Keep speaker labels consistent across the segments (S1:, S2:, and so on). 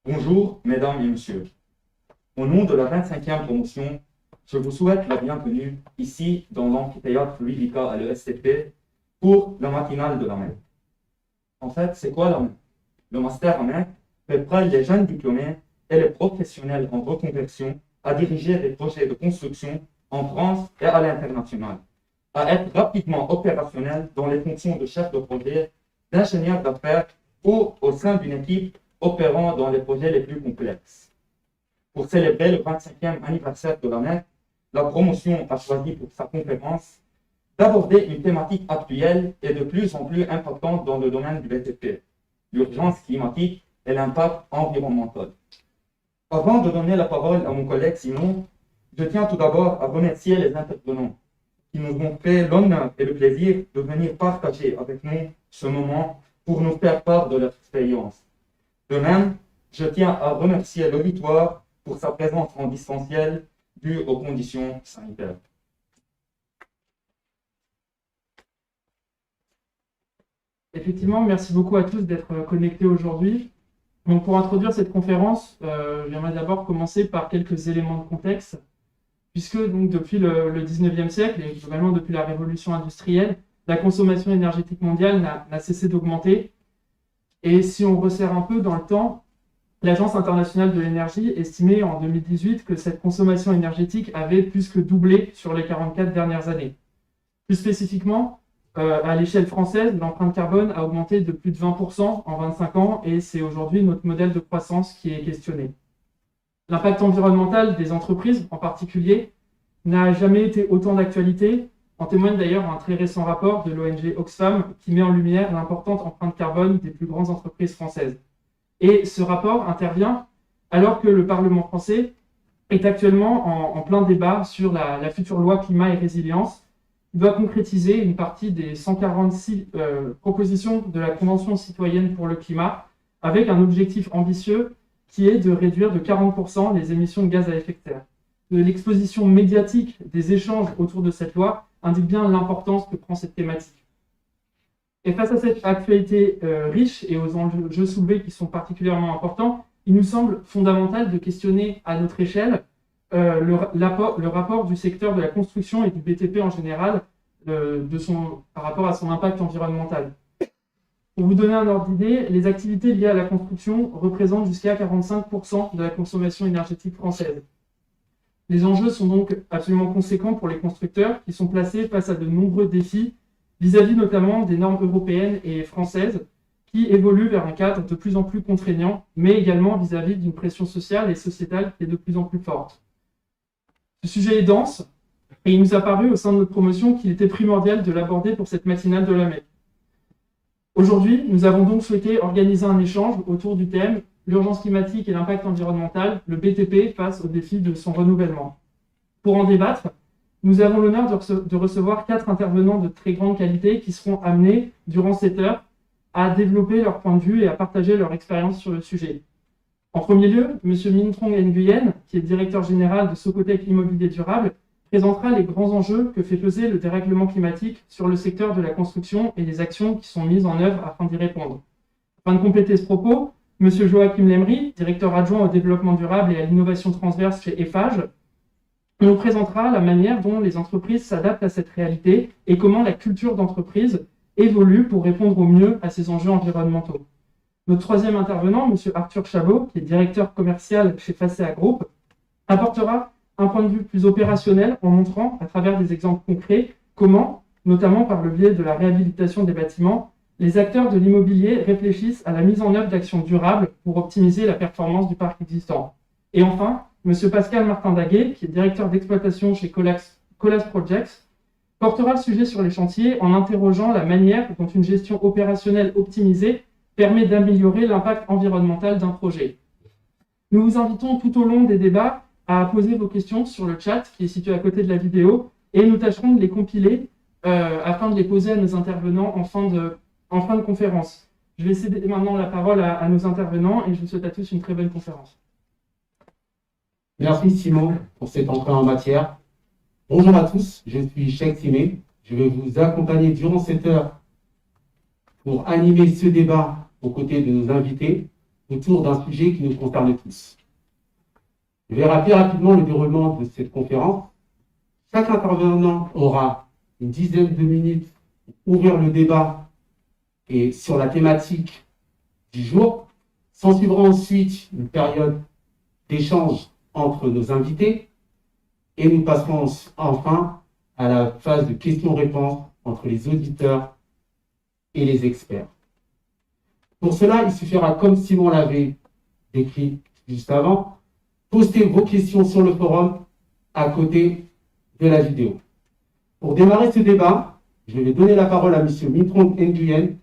S1: Bonjour, mesdames et messieurs. Au nom de la 25e promotion, je vous souhaite la bienvenue ici dans l'amphithéâtre Louis Vicat à l'ESCP pour la matinale de la MEC. En fait, c'est quoi la MEC? Le master en MEC prépare les jeunes diplômés et les professionnels en reconversion à diriger des projets de construction en France et à l'international, à être rapidement opérationnels dans les fonctions de chef de projet, d'ingénieur d'affaires ou au sein d'une équipe opérant dans les projets les plus complexes. Pour célébrer le 25e anniversaire de la MEC, la promotion a choisi pour sa conférence d'aborder une thématique actuelle et de plus en plus importante dans le domaine du BTP, l'urgence climatique et l'impact environnemental. Avant de donner la parole à mon collègue Simon, je tiens tout d'abord à remercier les intervenants qui nous ont fait l'honneur et le plaisir de venir partager avec nous ce moment pour nous faire part de leur expérience. De même, je tiens à remercier l'auditoire pour sa présence en distanciel due aux conditions sanitaires.
S2: Effectivement, merci beaucoup à tous d'être connectés aujourd'hui. Donc, pour introduire cette conférence, j'aimerais d'abord commencer par quelques éléments de contexte, puisque donc, depuis le 19e siècle, et globalement depuis la révolution industrielle, la consommation énergétique mondiale n'a cessé d'augmenter. Et si on resserre un peu dans le temps, l'Agence internationale de l'énergie estimait en 2018 que cette consommation énergétique avait plus que doublé sur les 44 dernières années. Plus spécifiquement, à l'échelle française, l'empreinte carbone a augmenté de plus de 20% en 25 ans et c'est aujourd'hui notre modèle de croissance qui est questionné. L'impact environnemental des entreprises, en particulier, n'a jamais été autant d'actualité. En témoigne d'ailleurs un très récent rapport de l'ONG Oxfam qui met en lumière l'importante empreinte carbone des plus grandes entreprises françaises. Et ce rapport intervient alors que le Parlement français est actuellement en plein débat sur la future loi climat et résilience, qui doit concrétiser une partie des 146 propositions de la Convention citoyenne pour le climat, avec un objectif ambitieux qui est de réduire de 40% les émissions de gaz à effet de serre. L'exposition médiatique des échanges autour de cette loi indique bien l'importance que prend cette thématique. Et face à cette actualité riche et aux enjeux soulevés qui sont particulièrement importants, il nous semble fondamental de questionner à notre échelle le rapport du secteur de la construction et du BTP en général par rapport à son impact environnemental. Pour vous donner un ordre d'idée, les activités liées à la construction représentent jusqu'à 45% de la consommation énergétique française. Les enjeux sont donc absolument conséquents pour les constructeurs qui sont placés face à de nombreux défis vis-à-vis notamment des normes européennes et françaises qui évoluent vers un cadre de plus en plus contraignant, mais également vis-à-vis d'une pression sociale et sociétale qui est de plus en plus forte. Ce sujet est dense et il nous a paru au sein de notre promotion qu'il était primordial de l'aborder pour cette matinale de la MEC. Aujourd'hui, nous avons donc souhaité organiser un échange autour du thème « L'urgence climatique et l'impact environnemental, le BTP face aux défis de son renouvellement ». Pour en débattre, nous avons l'honneur de recevoir 4 intervenants de très grande qualité qui seront amenés, durant cette heure, à développer leur point de vue et à partager leur expérience sur le sujet. En premier lieu, M. Minh Trong Nguyen, qui est directeur général de Socotec Immobilier Durable, présentera les grands enjeux que fait peser le dérèglement climatique sur le secteur de la construction et les actions qui sont mises en œuvre afin d'y répondre. Afin de compléter ce propos, M. Joachim Lemry, directeur adjoint au développement durable et à l'innovation transverse chez Eiffage, nous présentera la manière dont les entreprises s'adaptent à cette réalité et comment la culture d'entreprise évolue pour répondre au mieux à ces enjeux environnementaux. Notre troisième intervenant, M. Arthur Chabot, qui est directeur commercial chez Facea Group, apportera un point de vue plus opérationnel en montrant, à travers des exemples concrets, comment, notamment par le biais de la réhabilitation des bâtiments, les acteurs de l'immobilier réfléchissent à la mise en œuvre d'actions durables pour optimiser la performance du parc existant. Et enfin, M. Pascal Martin-Daguet, qui est directeur d'exploitation chez Colas Projects, portera le sujet sur les chantiers en interrogeant la manière dont une gestion opérationnelle optimisée permet d'améliorer l'impact environnemental d'un projet. Nous vous invitons tout au long des débats à poser vos questions sur le chat qui est situé à côté de la vidéo et nous tâcherons de les compiler afin de les poser à nos intervenants en fin de conférence. Je vais céder maintenant la parole à nos intervenants et je vous souhaite à tous une très bonne conférence.
S3: Merci Simon pour cette entrée en matière. Bonjour à tous, je suis Cheikh Simé. Je vais vous accompagner durant cette heure pour animer ce débat aux côtés de nos invités. autour d'un sujet qui nous concerne tous. Je vais rappeler rapidement le déroulement de cette conférence. Chaque intervenant aura une dizaine de minutes pour ouvrir le débat et sur la thématique du jour. S'en suivra ensuite une période d'échange entre nos invités et nous passerons enfin à la phase de questions-réponses entre les auditeurs et les experts. Pour cela, il suffira, comme Simon l'avait décrit juste avant, poster vos questions sur le forum à côté de la vidéo. Pour démarrer ce débat, je vais donner la parole à M. Mitron Nguyen,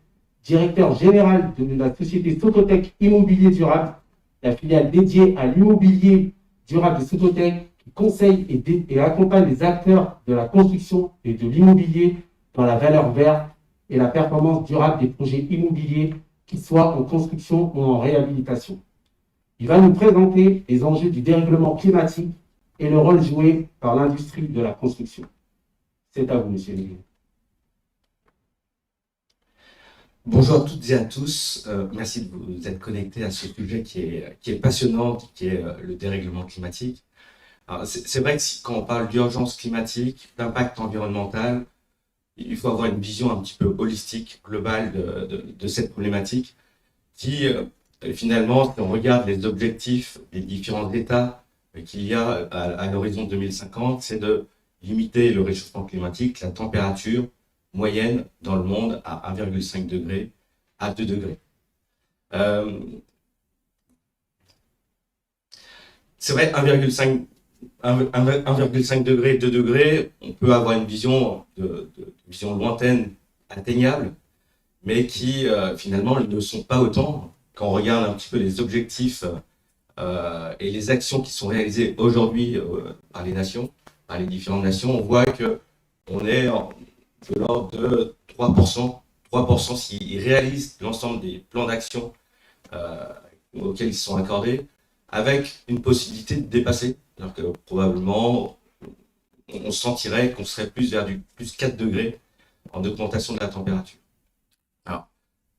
S3: directeur général de la société Sototech Immobilier Durable, la filiale dédiée à l'immobilier durable de Sototech, qui conseille et accompagne les acteurs de la construction et de l'immobilier dans la valeur verte et la performance durable des projets immobiliers, qu'ils soient en construction ou en réhabilitation. Il va nous présenter les enjeux du dérèglement climatique et le rôle joué par l'industrie de la construction. C'est à vous, monsieur Nguyen.
S4: Bonjour à toutes et à tous. Merci de vous être connectés à ce sujet qui est passionnant, qui est le dérèglement climatique. C'est vrai que quand on parle d'urgence climatique, d'impact environnemental, il faut avoir une vision un petit peu holistique, globale de cette problématique qui, finalement, si on regarde les objectifs des différents États qu'il y a à l'horizon 2050, c'est de limiter le réchauffement climatique, la température moyenne dans le monde à 1,5 degré à 2 degrés. C'est vrai, 1,5 degré, 2 degrés, on peut avoir une vision, vision lointaine, atteignable, mais qui finalement ne sont pas autant. Quand on regarde un petit peu les objectifs et les actions qui sont réalisées aujourd'hui par les nations, par les différentes nations, on voit qu'on est de l'ordre de 3%. 3% s'ils réalisent l'ensemble des plans d'action auxquels ils sont accordés, avec une possibilité de dépasser. Alors que probablement, on sentirait qu'on serait plus vers du plus 4 degrés en augmentation de la température. Alors,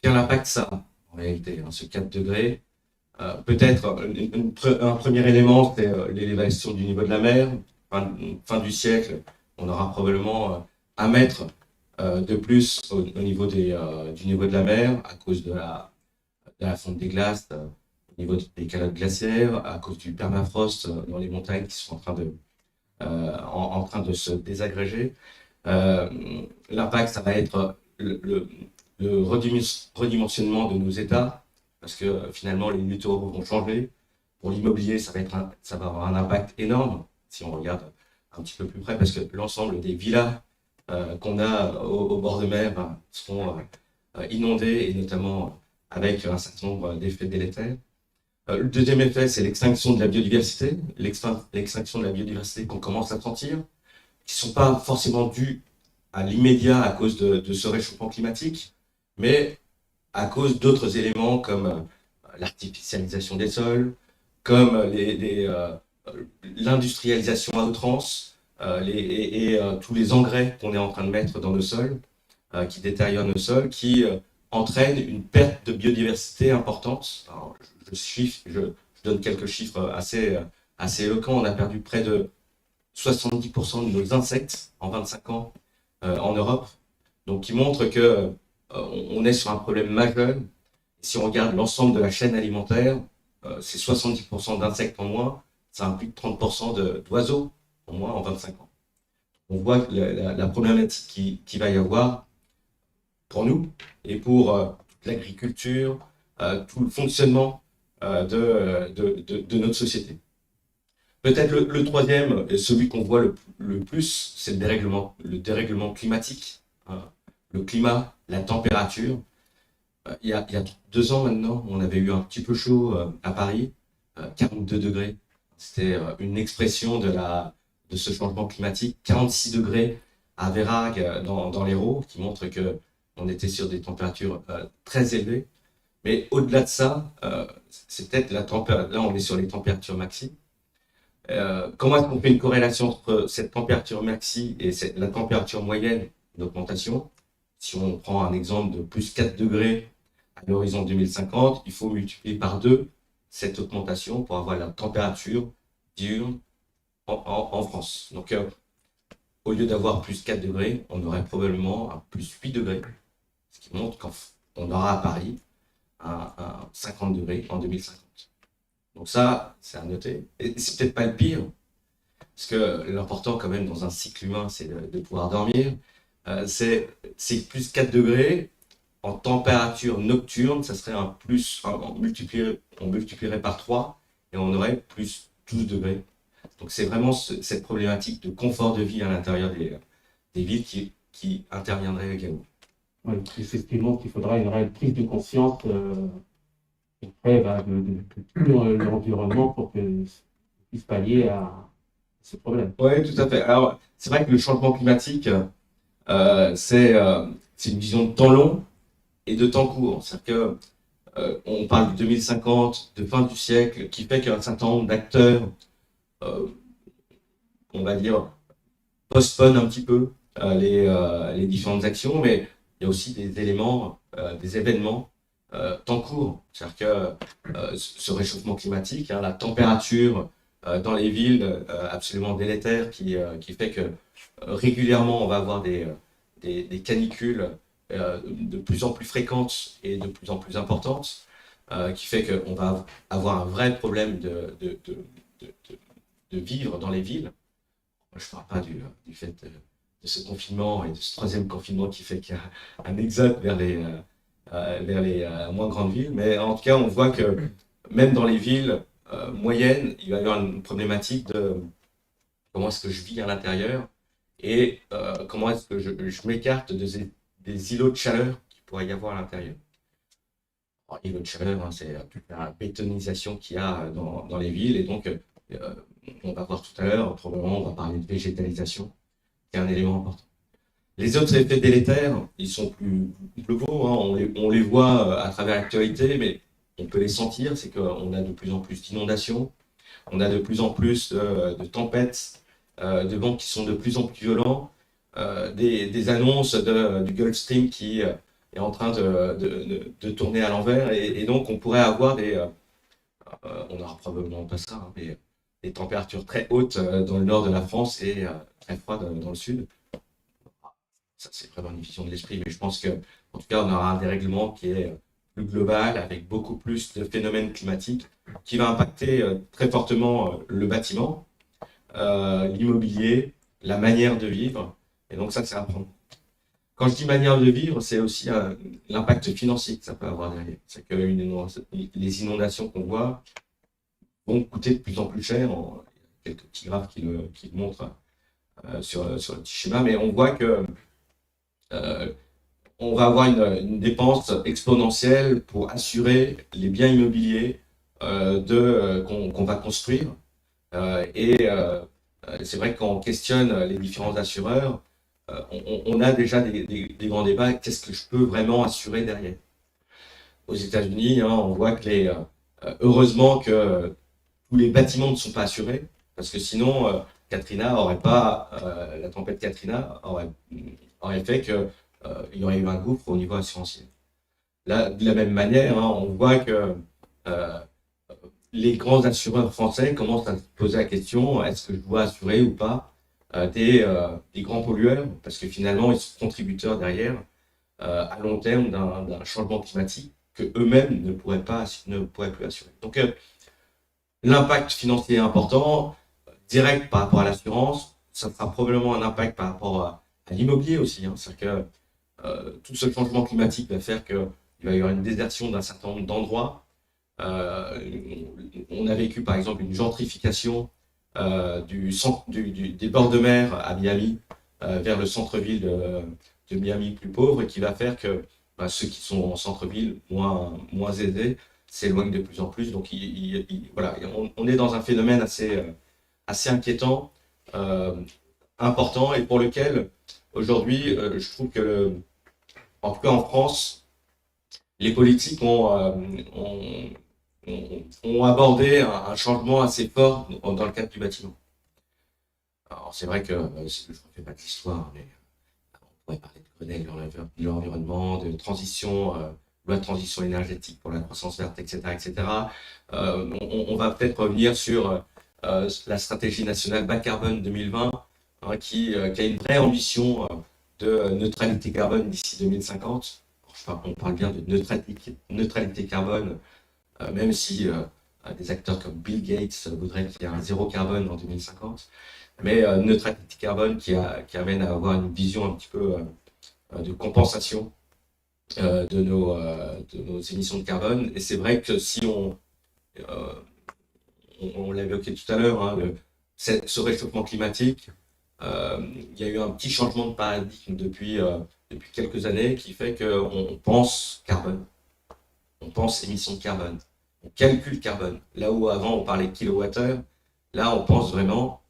S4: quel impact ça a en réalité, ce 4 degrés? Peut-être un premier élément, c'est l'élévation du niveau de la mer. Fin du siècle, on aura probablement 1 mètre de plus au niveau du niveau de la mer à cause de la fonte des glaces, au niveau des calottes glaciaires, à cause du permafrost dans les montagnes qui sont en train de se désagréger. L'impact, ça va être le redimensionnement de nos États, parce que finalement les littoraux vont changer. Pour l'immobilier, ça va avoir un impact énorme si on regarde un petit peu plus près, parce que l'ensemble des villas qu'on a au bord de mer seront inondées, et notamment avec un certain nombre d'effets délétères. Le deuxième effet, c'est l'extinction de la biodiversité, l'extinction de la biodiversité qu'on commence à sentir, qui ne sont pas forcément dues à l'immédiat à cause de ce réchauffement climatique, mais à cause d'autres éléments comme l'artificialisation des sols, comme l'industrialisation à outrance, tous les engrais qu'on est en train de mettre dans nos sols, qui détériorent nos sols, qui entraînent une perte de biodiversité importante. Alors, je donne quelques chiffres assez éloquents. On a perdu près de 70% de nos insectes en 25 ans en Europe, donc qui montre que on est sur un problème majeur. Si on regarde l'ensemble de la chaîne alimentaire, c'est 70% d'insectes en moins, ça implique 30% d'oiseaux en moins en 25 ans. On voit la problématique qu'il va y avoir pour nous et pour toute l'agriculture, tout le fonctionnement de notre société. Peut-être le troisième, et celui qu'on voit le plus, c'est le dérèglement climatique. Le climat, la température. Il y a 2 ans maintenant, on avait eu un petit peu chaud à Paris, 42 degrés. C'était une expression de ce changement climatique. 46 degrés à Vérague, dans l'Hérault, qui montre qu'on était sur des températures très élevées. Mais au-delà de ça, c'est peut-être la température. Là, on est sur les températures maxi. Comment est-ce qu'on fait une corrélation entre cette température maxi et la température moyenne d'augmentation? Si on prend un exemple de plus 4 degrés à l'horizon 2050, il faut multiplier par 2 cette augmentation pour avoir la température diurne en France. Donc, au lieu d'avoir plus 4 degrés, on aurait probablement un plus 8 degrés, ce qui montre qu'on aura à Paris un 50 degrés en 2050. Donc ça, c'est à noter. Et c'est peut-être pas le pire, parce que l'important quand même dans un cycle humain, c'est de pouvoir dormir. C'est plus 4 degrés. En température nocturne, ça serait un plus, on multiplierait par 3 et on aurait plus 12 degrés. Donc c'est vraiment cette problématique de confort de vie à l'intérieur des villes qui interviendrait également.
S3: Oui, et c'est ce qui montre qu'il faudra une réelle prise de conscience auprès de tout l'environnement pour que puisse pallier à ce problème.
S4: Oui, tout à fait. Alors, c'est vrai que le changement climatique, c'est une vision de temps long et de temps court. C'est-à-dire que on parle de 2050, de fin du siècle, qui fait qu'un certain nombre d'acteurs, on va dire, postponent un petit peu les différentes actions, mais il y a aussi des éléments, des événements temps court. C'est-à-dire que ce réchauffement climatique, la température dans les villes absolument délétère qui fait que régulièrement on va avoir des canicules de plus en plus fréquentes et de plus en plus importantes, qui fait qu'on va avoir un vrai problème de vivre dans les villes. Je ne parle pas du fait de ce confinement et de ce troisième confinement qui fait qu'il y a un exode vers les moins grandes villes, mais en tout cas on voit que même dans les villes moyennes, il va y avoir une problématique de comment est-ce que je vis à l'intérieur et comment est-ce que je m'écarte des îlots de chaleur qu'il pourrait y avoir à l'intérieur. Alors, îlots de chaleur, c'est toute la bétonisation qu'il y a dans les villes, et donc on va voir tout à l'heure, probablement on va parler de végétalisation, qui est un élément important. Les autres effets délétères, ils sont plus globaux, on les voit à travers l'actualité, mais on peut les sentir, c'est qu'on a de plus en plus d'inondations, on a de plus en plus de tempêtes, de vents qui sont de plus en plus violents, des annonces du Gulf Stream qui est en train de tourner à l'envers, et donc on pourrait avoir on n'aura probablement pas ça, mais des températures très hautes dans le nord de la France et très froides dans le sud. Ça, c'est vraiment une vision de l'esprit, mais je pense qu'en tout cas, on aura un dérèglement qui est plus global, avec beaucoup plus de phénomènes climatiques, qui va impacter très fortement le bâtiment, l'immobilier, la manière de vivre, et donc ça, c'est à prendre. Quand je dis manière de vivre, c'est aussi l'impact financier que ça peut avoir derrière. C'est que les inondations qu'on voit vont coûter de plus en plus cher. Il y a quelques petits graphes qui le montrent sur le petit schéma, mais on voit que on va avoir une dépense exponentielle pour assurer les biens immobiliers qu'on va construire. C'est vrai que quand on questionne les différents assureurs, on a déjà des grands débats. Qu'est-ce que je peux vraiment assurer derrière? Aux États-Unis, on voit que heureusement que tous les bâtiments ne sont pas assurés, parce que sinon, la tempête Katrina aurait fait que il y aurait eu un gouffre au niveau assurantiel. Là, de la même manière, on voit que les grands assureurs français commencent à se poser la question, est-ce que je dois assurer ou pas des grands pollueurs, parce que finalement, ils sont contributeurs derrière à long terme d'un changement climatique que eux-mêmes ne pourraient plus assurer. Donc, l'impact financier est important, direct par rapport à l'assurance. Ça sera probablement un impact par rapport à l'immobilier aussi. C'est-à-dire que tout ce changement climatique va faire qu'il va y avoir une désertion d'un certain nombre d'endroits. On a vécu par exemple une gentrification des bords de mer à Miami vers le centre-ville de Miami plus pauvre, et qui va faire que ceux qui sont en centre-ville moins aisés s'éloignent de plus en plus. Donc voilà, on est dans un phénomène assez inquiétant, important, et pour lequel aujourd'hui je trouve que en tout cas en France, les politiques ont abordé un changement assez fort dans le cadre du bâtiment. Alors c'est vrai que je ne fais pas de l'histoire, mais on pourrait parler de Grenelle de l'environnement, de transition loi de transition énergétique pour la croissance verte, etc. etc. On va peut-être revenir sur la stratégie nationale bas carbone 2020, hein, qui a une vraie ambition de neutralité carbone d'ici 2050. On parle bien de neutralité carbone, même si des acteurs comme Bill Gates voudraient qu'il y ait un zéro carbone en 2050. Mais neutralité carbone qui amène à avoir une vision un petit peu de compensation de nos émissions de carbone. Et c'est vrai que si on l'a évoqué tout à l'heure, hein, ce réchauffement climatique, il y a eu un petit changement de paradigme depuis quelques années qui fait qu'on pense carbone, on pense émissions de carbone, on calcule carbone. Là où avant on parlait kilowattheure, là on pense vraiment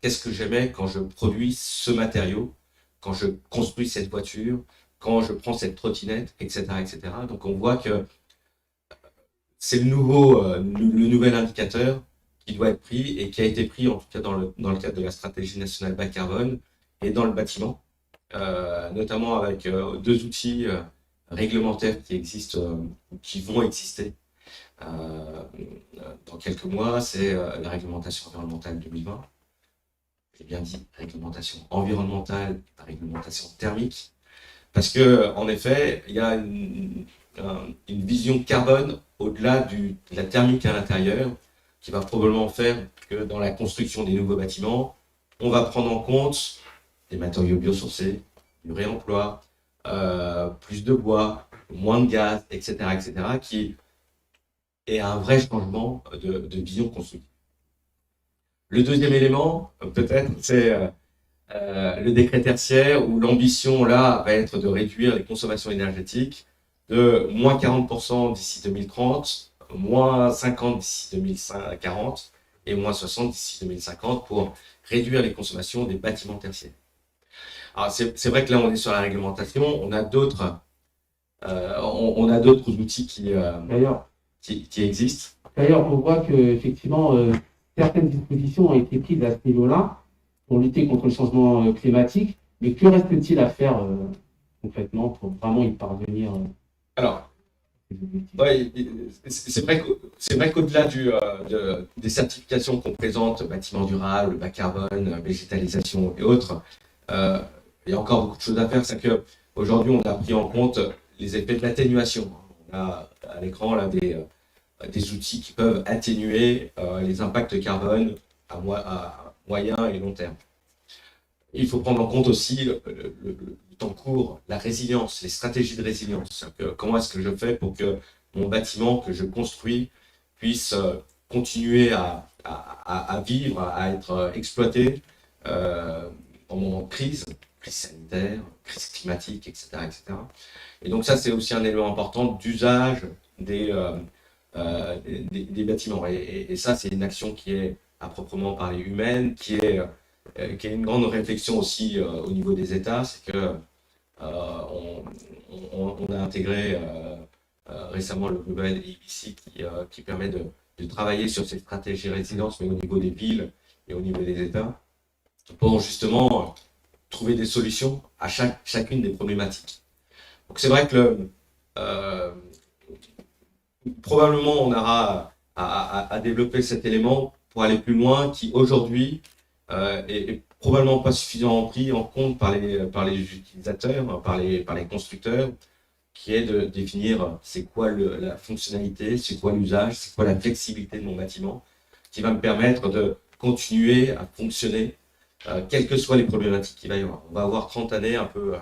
S4: qu'est-ce que j'émets quand je produis ce matériau, quand je construis cette voiture, quand je prends cette trottinette, etc. etc. Donc on voit que c'est le nouvel indicateur qui doit être pris et qui a été pris en tout cas dans le cadre de la stratégie nationale bas carbone et dans le bâtiment, notamment avec deux outils réglementaires qui existent, qui vont exister dans quelques mois. C'est la réglementation environnementale 2020. J'ai bien dit réglementation environnementale, la réglementation thermique, parce que en effet, il y a une vision carbone au-delà de la thermique à l'intérieur, qui va probablement faire que dans la construction des nouveaux bâtiments, on va prendre en compte des matériaux biosourcés, du réemploi, plus de bois, moins de gaz, etc., etc., qui est un vrai changement de vision constructive. Le deuxième élément, peut-être, c'est le décret tertiaire, où l'ambition, là, va être de réduire les consommations énergétiques de moins 40% d'ici 2030, moins 50 d'ici 2040 et moins 60 d'ici 2050 pour réduire les consommations des bâtiments tertiaires. Alors, c'est vrai que là, on est sur la réglementation, on a d'autres outils qui existent.
S3: D'ailleurs, on voit qu'effectivement, certaines dispositions ont été prises à ce niveau-là pour lutter contre le changement climatique, mais que reste-t-il à faire concrètement pour vraiment y parvenir
S4: Alors, ouais, c'est vrai qu'au-delà des certifications qu'on présente, bâtiment durable, bas carbone, végétalisation et autres, il y a encore beaucoup de choses à faire. C'est qu'aujourd'hui, on a pris en compte les effets de l'atténuation. On a à l'écran là des outils qui peuvent atténuer les impacts carbone à moyen et long terme. Il faut prendre en compte aussi le temps court, la résilience, les stratégies de résilience. Comment est-ce que je fais pour que mon bâtiment que je construis puisse continuer à vivre, à être exploité en moment de crise sanitaire, crise climatique, etc., etc. Et donc ça, c'est aussi un élément important d'usage des bâtiments. Et ça, c'est une action qui est à proprement parler humaine, qui est une grande réflexion aussi au niveau des États. C'est que on a intégré récemment le Global EPC qui permet de travailler sur ces stratégies de résilience, mais au niveau des villes et au niveau des États, pour justement trouver des solutions à chacune des problématiques. Donc c'est vrai que probablement on aura à développer cet élément pour aller plus loin, qui aujourd'hui est probablement pas suffisamment pris en compte par les utilisateurs, par les constructeurs, qui est de définir c'est quoi la fonctionnalité, c'est quoi l'usage, c'est quoi la flexibilité de mon bâtiment, qui va me permettre de continuer à fonctionner, quelles que soient les problématiques qu'il va y avoir. On va avoir 30 années un peu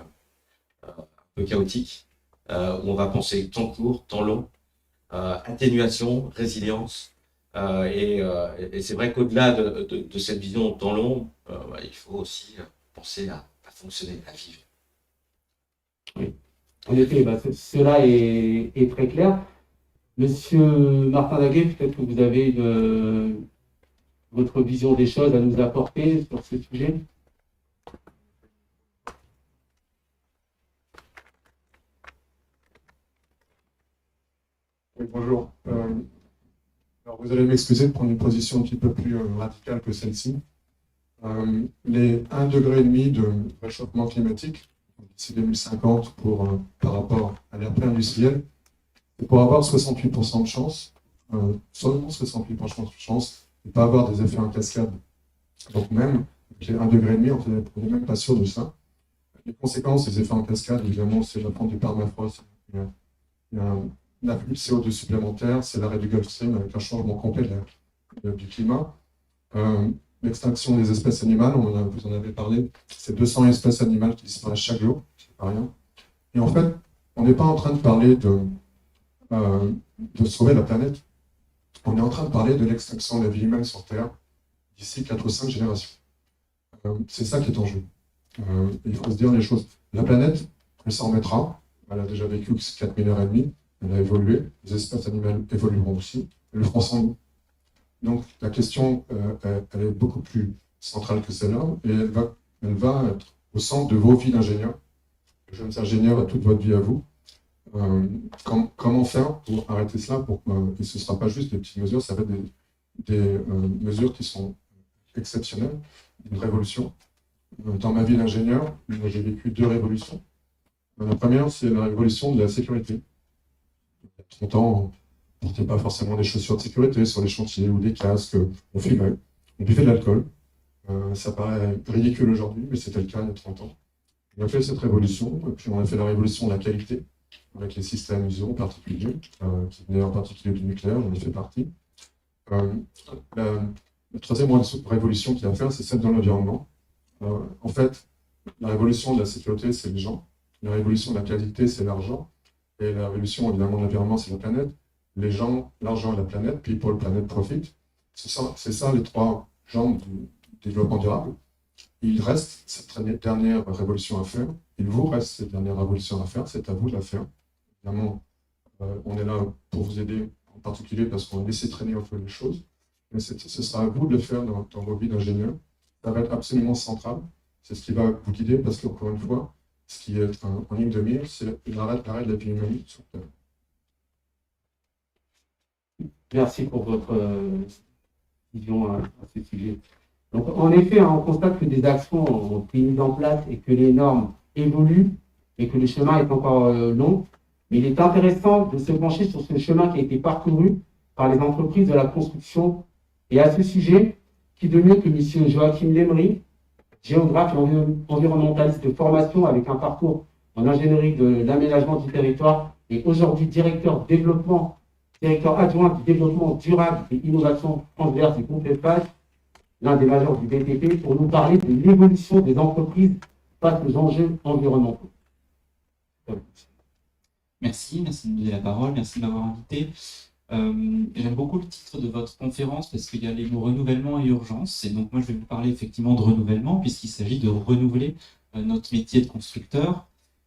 S4: chaotiques, où on va penser temps court, temps long, atténuation, résilience. Et c'est vrai qu'au-delà de cette vision temps long, il faut aussi penser à fonctionner, à vivre.
S3: Oui. En effet, cela est très clair. Monsieur Martin Daguet, peut-être que vous avez votre vision des choses à nous apporter sur ce sujet.
S5: Oui, bonjour. Alors vous allez m'excuser de prendre une position un petit peu plus radicale que celle-ci. Les 1,5 degré de réchauffement climatique d'ici 2050 par rapport à l'ère pré-industrielle c'est pour avoir 68% de chance, seulement 68% de chance, de ne pas avoir des effets en cascade. Donc même, avec les 1,5 degré, on n'est même pas sûr de ça. Les conséquences des effets en cascade, évidemment, c'est la fonte du permafrost, il y a un afflux de CO2 supplémentaire, c'est l'arrêt du Gulf Stream avec un changement complet du climat. L'extinction des espèces animales, vous en avez parlé, c'est 200 espèces animales qui disparaissent chaque jour, c'est pas rien. Et en fait, on n'est pas en train de parler de sauver la planète, on est en train de parler de l'extinction de la vie humaine sur Terre d'ici 4 ou 5 générations. C'est ça qui est en jeu. Il faut se dire les choses. La planète, elle s'en remettra. Elle a déjà vécu 4 milliards et demi. Elle a évolué. Les espèces animales évolueront aussi. Elles le feront sans nous. Donc la question, elle est beaucoup plus centrale que celle-là. Et elle va être au centre de vos vies d'ingénieurs. Jeunes ingénieurs, à toute votre vie à vous. Comment faire pour arrêter cela et ce ne sera pas juste des petites mesures, ça va être des mesures qui sont exceptionnelles, une révolution. Dans ma vie d'ingénieur, j'ai vécu 2 révolutions. La première, c'est la révolution de la sécurité. Il y a 30 ans, on ne portait pas forcément des chaussures de sécurité sur les chantiers ou des casques, on fumait, on buvait de l'alcool. Ça paraît ridicule aujourd'hui, mais c'était le cas il y a 30 ans. On a fait cette révolution, et puis on a fait la révolution de la qualité, avec les systèmes ISO particuliers, qui venaient en particulier du nucléaire, j'en ai fait partie. La troisième révolution qu'il y a à faire, c'est celle de l'environnement. En fait, la révolution de la sécurité, c'est les gens. La révolution de la qualité, c'est l'argent. Et la révolution, évidemment, de l'environnement, c'est la planète. Les gens, l'argent et la planète, people, planet, profit. C'est ça les 3 jambes du développement durable. Il reste cette dernière révolution à faire. Il vous reste cette dernière révolution à faire. C'est à vous de la faire. Évidemment, on est là pour vous aider, en particulier parce qu'on a laissé traîner un peu les choses. Mais ce sera à vous de le faire dans vos vies d'ingénieur. Ça va être absolument central. C'est ce qui va vous guider parce qu'encore une fois, ce qui est en ligne de mire, c'est l'arrêt de la vie humaine sur Terre.
S3: Merci pour votre vision à ce sujet. Donc, en effet, on constate que des actions ont été mises en place et que les normes évoluent et que le chemin est encore long. Mais il est intéressant de se pencher sur ce chemin qui a été parcouru par les entreprises de la construction. Et à ce sujet, qui de mieux que M. Joachim Lemery, géographe et environnementaliste de formation avec un parcours en ingénierie de l'aménagement du territoire et aujourd'hui directeur adjoint du développement durable et innovation transverse du groupe EFAGE, l'un des majors du BTP, pour nous parler de l'évolution des entreprises face aux enjeux environnementaux.
S6: Merci de me donner la parole, merci de m'avoir invité. J'aime beaucoup le titre de votre conférence parce qu'il y a les mots renouvellement et urgence. Et donc moi je vais vous parler effectivement de renouvellement puisqu'il s'agit de renouveler notre métier de constructeur.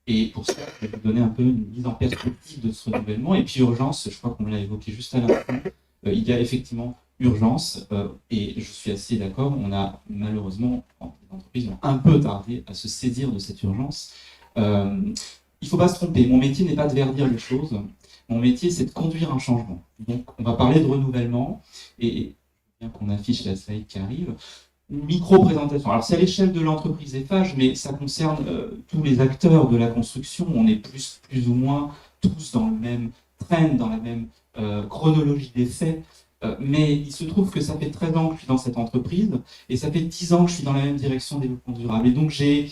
S6: Et pour ça, je vais vous donner un peu une mise en perspective de ce renouvellement. Et puis urgence, je crois qu'on l'a évoqué juste à l'instant, il y a effectivement urgence et je suis assez d'accord, on a malheureusement, les entreprises ont un peu tardé à se saisir de cette urgence. Il ne faut pas se tromper, mon métier n'est pas de verdir les choses. Mon métier, c'est de conduire un changement. Donc, on va parler de renouvellement, et bien qu'on affiche la slide qui arrive, une micro-présentation. Alors, c'est à l'échelle de l'entreprise Eiffage, mais ça concerne tous les acteurs de la construction. On est plus ou moins tous dans le même trend, dans la même chronologie des faits. Mais il se trouve que ça fait 13 ans que je suis dans cette entreprise, et ça fait 10 ans que je suis dans la même direction des développement durable. Et donc, j'ai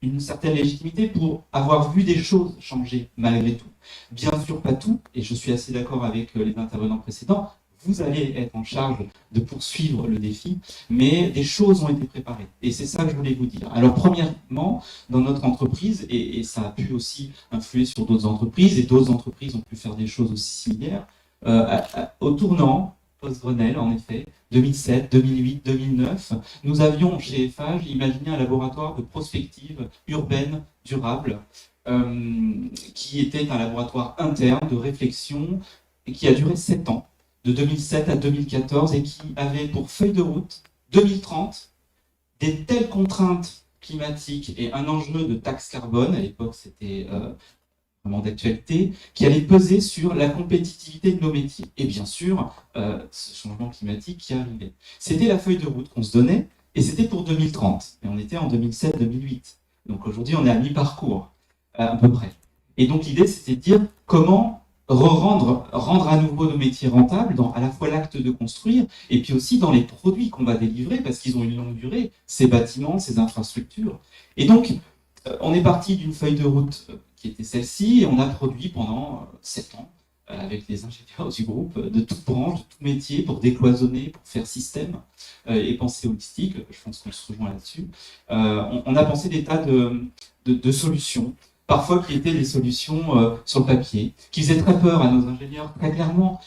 S6: une certaine légitimité pour avoir vu des choses changer malgré tout. Bien sûr, pas tout, et je suis assez d'accord avec les intervenants précédents, vous allez être en charge de poursuivre le défi, mais des choses ont été préparées. Et c'est ça que je voulais vous dire. Alors, premièrement, dans notre entreprise, et ça a pu aussi influer sur d'autres entreprises, et d'autres entreprises ont pu faire des choses aussi similaires, au tournant, post-Grenelle, en effet, 2007, 2008, 2009, nous avions chez Eiffage imaginé un laboratoire de prospective urbaine durable, qui était un laboratoire interne de réflexion et qui a duré 7 ans, de 2007 à 2014, et qui avait pour feuille de route 2030 des telles contraintes climatiques et un enjeu de taxe carbone, à l'époque c'était vraiment d'actualité, qui allait peser sur la compétitivité de nos métiers. Et bien sûr, ce changement climatique qui arrivait. C'était la feuille de route qu'on se donnait, et c'était pour 2030. Et on était en 2007-2008. Donc aujourd'hui, on est à mi-parcours, à peu près. Et donc l'idée, c'était de dire comment rendre à nouveau nos métiers rentables dans à la fois l'acte de construire et puis aussi dans les produits qu'on va délivrer parce qu'ils ont une longue durée, ces bâtiments, ces infrastructures. Et donc, on est parti d'une feuille de route qui était celle-ci et on a produit pendant 7 ans avec les ingénieurs du groupe de toutes branches, de tout métier pour décloisonner, pour faire système et penser holistique. Je pense qu'on se rejoint là-dessus. On a pensé des tas de solutions, parfois qui étaient des solutions sur le papier, qui faisaient très peur à nos ingénieurs, très clairement.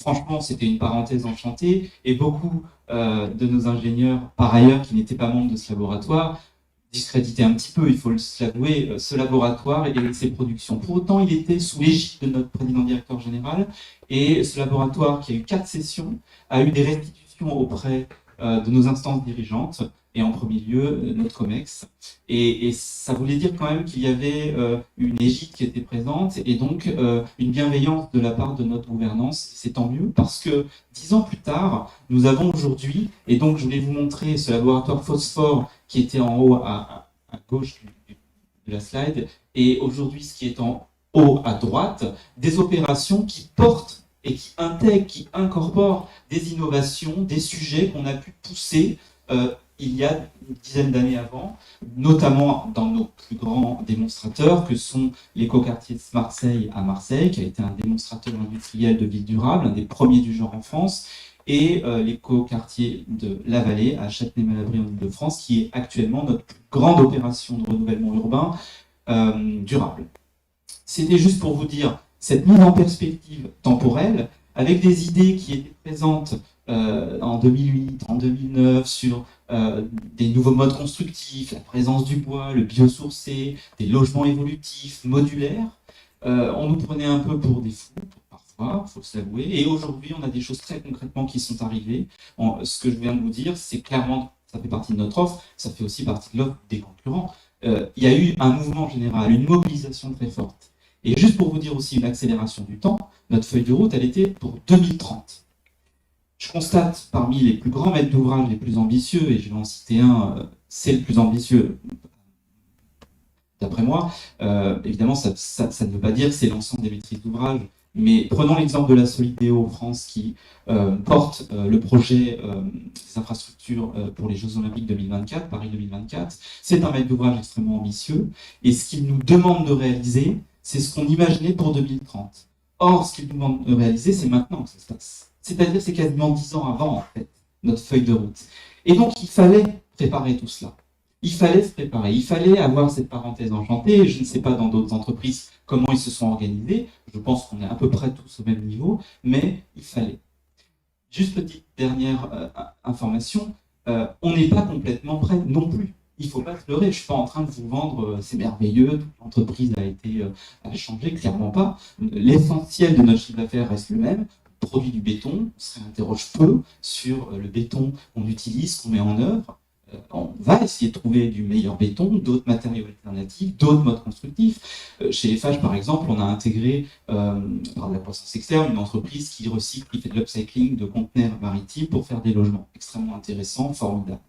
S6: Franchement, c'était une parenthèse enchantée, et beaucoup de nos ingénieurs, par ailleurs, qui n'étaient pas membres de ce laboratoire, discréditaient un petit peu, il faut l'avouer, ce laboratoire et ses productions. Pour autant, il était sous l'égide de notre président-directeur général, et ce laboratoire, qui a eu 4 sessions, a eu des restitutions auprès de nos instances dirigeantes, et en premier lieu, notre COMEX. Et ça voulait dire quand même qu'il y avait une égide qui était présente, et donc une bienveillance de la part de notre gouvernance. C'est tant mieux, parce que 10 ans plus tard, nous avons aujourd'hui, et donc je voulais vous montrer ce laboratoire phosphore qui était en haut à gauche de la slide, et aujourd'hui ce qui est en haut à droite, des opérations qui portent et qui intègrent, qui incorporent des innovations, des sujets qu'on a pu pousser il y a une dizaine d'années avant, notamment dans nos plus grands démonstrateurs, que sont l'écoquartier de Marseille à Marseille, qui a été un démonstrateur industriel de ville durable, un des premiers du genre en France, et l'écoquartier de La Vallée à Châtenay-Malabry en Île-de-France, qui est actuellement notre plus grande opération de renouvellement urbain durable. C'était juste pour vous dire cette mise en perspective temporelle, avec des idées qui étaient présentes en 2008, en 2009, sur des nouveaux modes constructifs, la présence du bois, le biosourcé, des logements évolutifs, modulaires. On nous prenait un peu pour des fous, parfois, il faut se l'avouer. Et aujourd'hui, on a des choses très concrètement qui sont arrivées. Ce que je viens de vous dire, c'est clairement, ça fait partie de notre offre, ça fait aussi partie de l'offre des concurrents. Il y a eu un mouvement général, une mobilisation très forte. Et juste pour vous dire aussi une accélération du temps, notre feuille de route, elle était pour 2030. Je constate parmi les plus grands maîtres d'ouvrage les plus ambitieux, et je vais en citer un, c'est le plus ambitieux d'après moi, évidemment ça ne veut pas dire que c'est l'ensemble des maîtrises d'ouvrage, mais prenons l'exemple de la Solidéo France qui porte le projet des infrastructures pour les Jeux Olympiques 2024, Paris 2024. C'est un maître d'ouvrage extrêmement ambitieux, et ce qu'il nous demande de réaliser, c'est ce qu'on imaginait pour 2030. Or, ce qu'il nous demande de réaliser, c'est maintenant que ça se passe. C'est-à-dire c'est quasiment 10 ans avant, en fait, notre feuille de route. Et donc, il fallait préparer tout cela. Il fallait se préparer, il fallait avoir cette parenthèse enchantée. Je ne sais pas dans d'autres entreprises comment ils se sont organisés. Je pense qu'on est à peu près tous au même niveau, mais il fallait. Juste petite dernière information, on n'est pas complètement prêt non plus. Il ne faut pas se leurrer, je ne suis pas en train de vous vendre c'est merveilleux, toute l'entreprise a changé, clairement pas. L'essentiel de notre chiffre d'affaires reste le même. Produit du béton, on se réinterroge peu sur le béton qu'on utilise, qu'on met en œuvre. On va essayer de trouver du meilleur béton, d'autres matériaux alternatifs, d'autres modes constructifs. Chez Eiffage, par exemple, on a intégré, par la croissance externe, une entreprise qui recycle, qui fait de l'upcycling de conteneurs maritimes pour faire des logements extrêmement intéressants, formidables.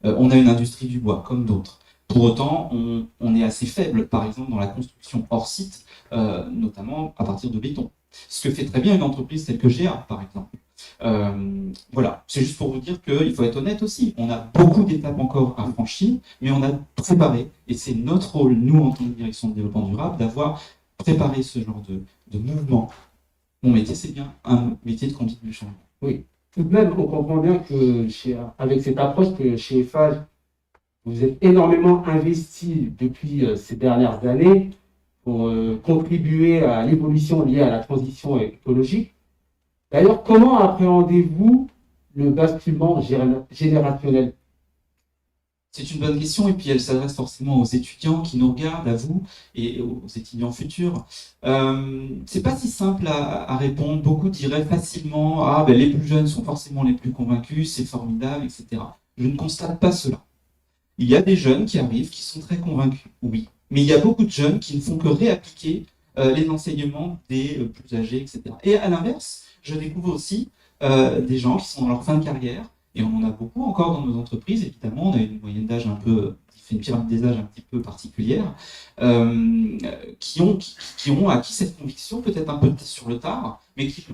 S6: On a une industrie du bois, comme d'autres. Pour autant, on est assez faible, par exemple, dans la construction hors site, notamment à partir de béton. Ce que fait très bien une entreprise telle que GA, par exemple. Voilà, c'est juste pour vous dire qu'il faut être honnête aussi. On a beaucoup d'étapes encore à franchir, mais on a préparé, et c'est notre rôle, nous, en tant que direction de développement durable, d'avoir préparé ce genre de mouvement. Mon métier, c'est bien un métier de conduite du changement.
S3: Oui, tout de même, on comprend bien que avec cette approche que chez Eiffage, vous êtes énormément investi depuis ces dernières années pour contribuer à l'évolution liée à la transition écologique. D'ailleurs, comment appréhendez-vous le basculement générationnel?
S6: C'est une bonne question, et puis elle s'adresse forcément aux étudiants qui nous regardent, à vous, et aux étudiants futurs. C'est pas si simple à répondre. Beaucoup diraient facilement « Ah, ben, les plus jeunes sont forcément les plus convaincus, c'est formidable, etc. » Je ne constate pas cela. Il y a des jeunes qui arrivent, qui sont très convaincus, oui. Mais il y a beaucoup de jeunes qui ne font que réappliquer les enseignements des plus âgés, etc. Et à l'inverse, je découvre aussi des gens qui sont dans leur fin de carrière, et on en a beaucoup encore dans nos entreprises, évidemment, on a une moyenne d'âge un peu fait une pyramide des âges un petit peu particulière, qui ont acquis cette conviction peut-être un peu sur le tard, mais qui...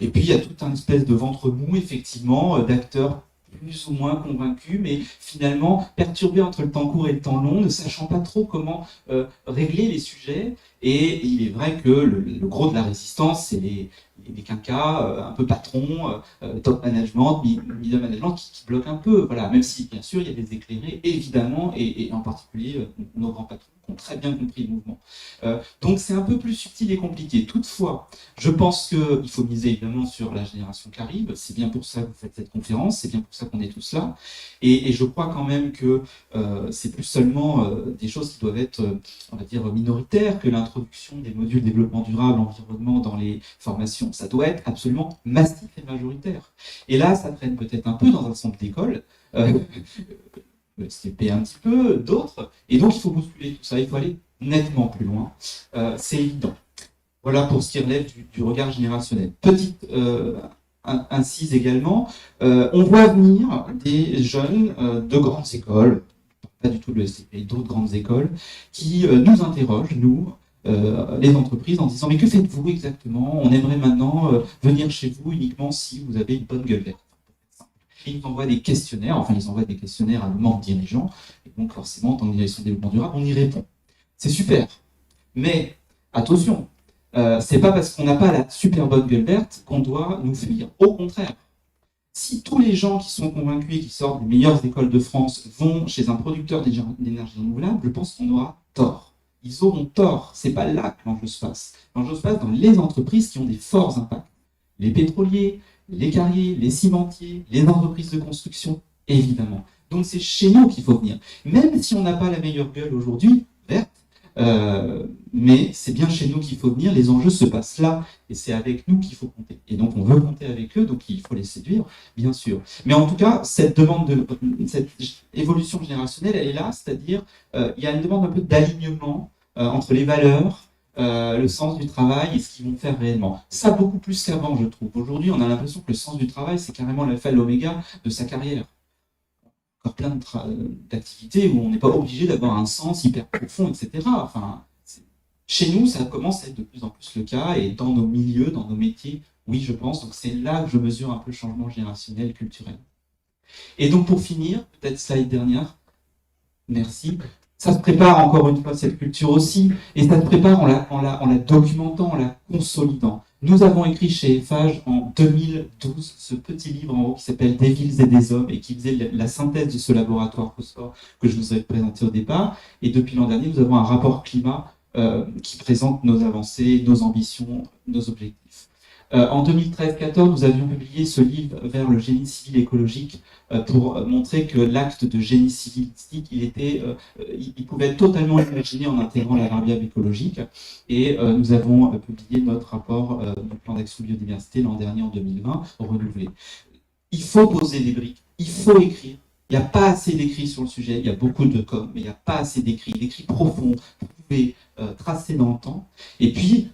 S6: Et puis il y a tout un espèce de ventre mou, effectivement, d'acteurs plus ou moins convaincus, mais finalement perturbés entre le temps court et le temps long, ne sachant pas trop comment régler les sujets. Et il est vrai que le gros de la résistance, c'est les quinquas, un peu patrons, top management, middle management, qui bloquent un peu. Voilà. Même si, bien sûr, il y a des éclairés, évidemment, et en particulier nos grands patrons qui ont très bien compris le mouvement. Donc c'est un peu plus subtil et compliqué. Toutefois, je pense qu'il faut miser évidemment sur la génération qui arrive. C'est bien pour ça que vous faites cette conférence, c'est bien pour ça qu'on est tous là. Et je crois quand même que c'est plus seulement des choses qui doivent être, on va dire, minoritaires que l'introduction des modules développement durable, environnement dans les formations. Ça doit être absolument massif et majoritaire. Et là, ça traîne peut-être un peu dans un centre d'école, le SCP un petit peu, d'autres. Et donc, il faut bousculer tout ça, il faut aller nettement plus loin. C'est évident. Voilà pour ce qui relève du regard générationnel. Petite incise également, on voit venir des jeunes de grandes écoles, pas du tout de l'ESCP, d'autres grandes écoles, qui nous interrogent, nous, les entreprises, en disant « Mais que faites-vous exactement? On aimerait maintenant venir chez vous uniquement si vous avez une bonne gueule verte. » Et ils envoient des questionnaires, à nos membres dirigeants, et donc forcément, en tant que direction de développement durable, on y répond. C'est super, mais attention, c'est pas parce qu'on n'a pas la super bonne gueule verte qu'on doit nous fuir. Au contraire, si tous les gens qui sont convaincus et qui sortent des meilleures écoles de France vont chez un producteur d'énergie renouvelable, je pense qu'on aura tort. Ils auront tort. C'est pas là que l'enjeu se passe. L'enjeu se passe dans les entreprises qui ont des forts impacts. Les pétroliers, les carriers, les cimentiers, les entreprises de construction, évidemment. Donc c'est chez nous qu'il faut venir. Même si on n'a pas la meilleure gueule aujourd'hui, verte, mais c'est bien chez nous qu'il faut venir, les enjeux se passent là, et c'est avec nous qu'il faut compter. Et donc on veut compter avec eux, donc il faut les séduire, bien sûr. Mais en tout cas, cette évolution générationnelle, elle est là, c'est-à-dire il y a une demande un peu d'alignement entre les valeurs, le sens du travail et ce qu'ils vont faire réellement. Ça beaucoup plus qu'avant, je trouve. Aujourd'hui, on a l'impression que le sens du travail, c'est carrément l'alpha et l'oméga de sa carrière. Encore plein d'activités où on n'est pas obligé d'avoir un sens hyper profond, etc. Enfin, chez nous, ça commence à être de plus en plus le cas, et dans nos milieux, dans nos métiers, oui, je pense. Donc c'est là que je mesure un peu le changement générationnel, culturel. Et donc pour finir, peut-être slide dernière, merci. Ça se prépare encore une fois, cette culture aussi, et ça se prépare en la documentant, en la consolidant. Nous avons écrit chez Eiffage en 2012 ce petit livre en haut qui s'appelle Des villes et des hommes, et qui faisait la synthèse de ce laboratoire phosphore que je vous avais présenté au départ. Et depuis l'an dernier, nous avons un rapport climat qui présente nos avancées, nos ambitions, nos objectifs. En 2013-14, nous avions publié ce livre vers le génie civil écologique pour montrer que l'acte de génie civilistique, il pouvait être totalement imaginé en intégrant la variable écologique. Et nous avons publié notre rapport du plan d'action biodiversité l'an dernier, en 2020, renouvelé. Il faut poser des briques, il faut écrire. Il n'y a pas assez d'écrits sur le sujet, il y a beaucoup de com, mais il n'y a pas assez d'écrits profonds, prouvés, tracés dans le temps. Et puis,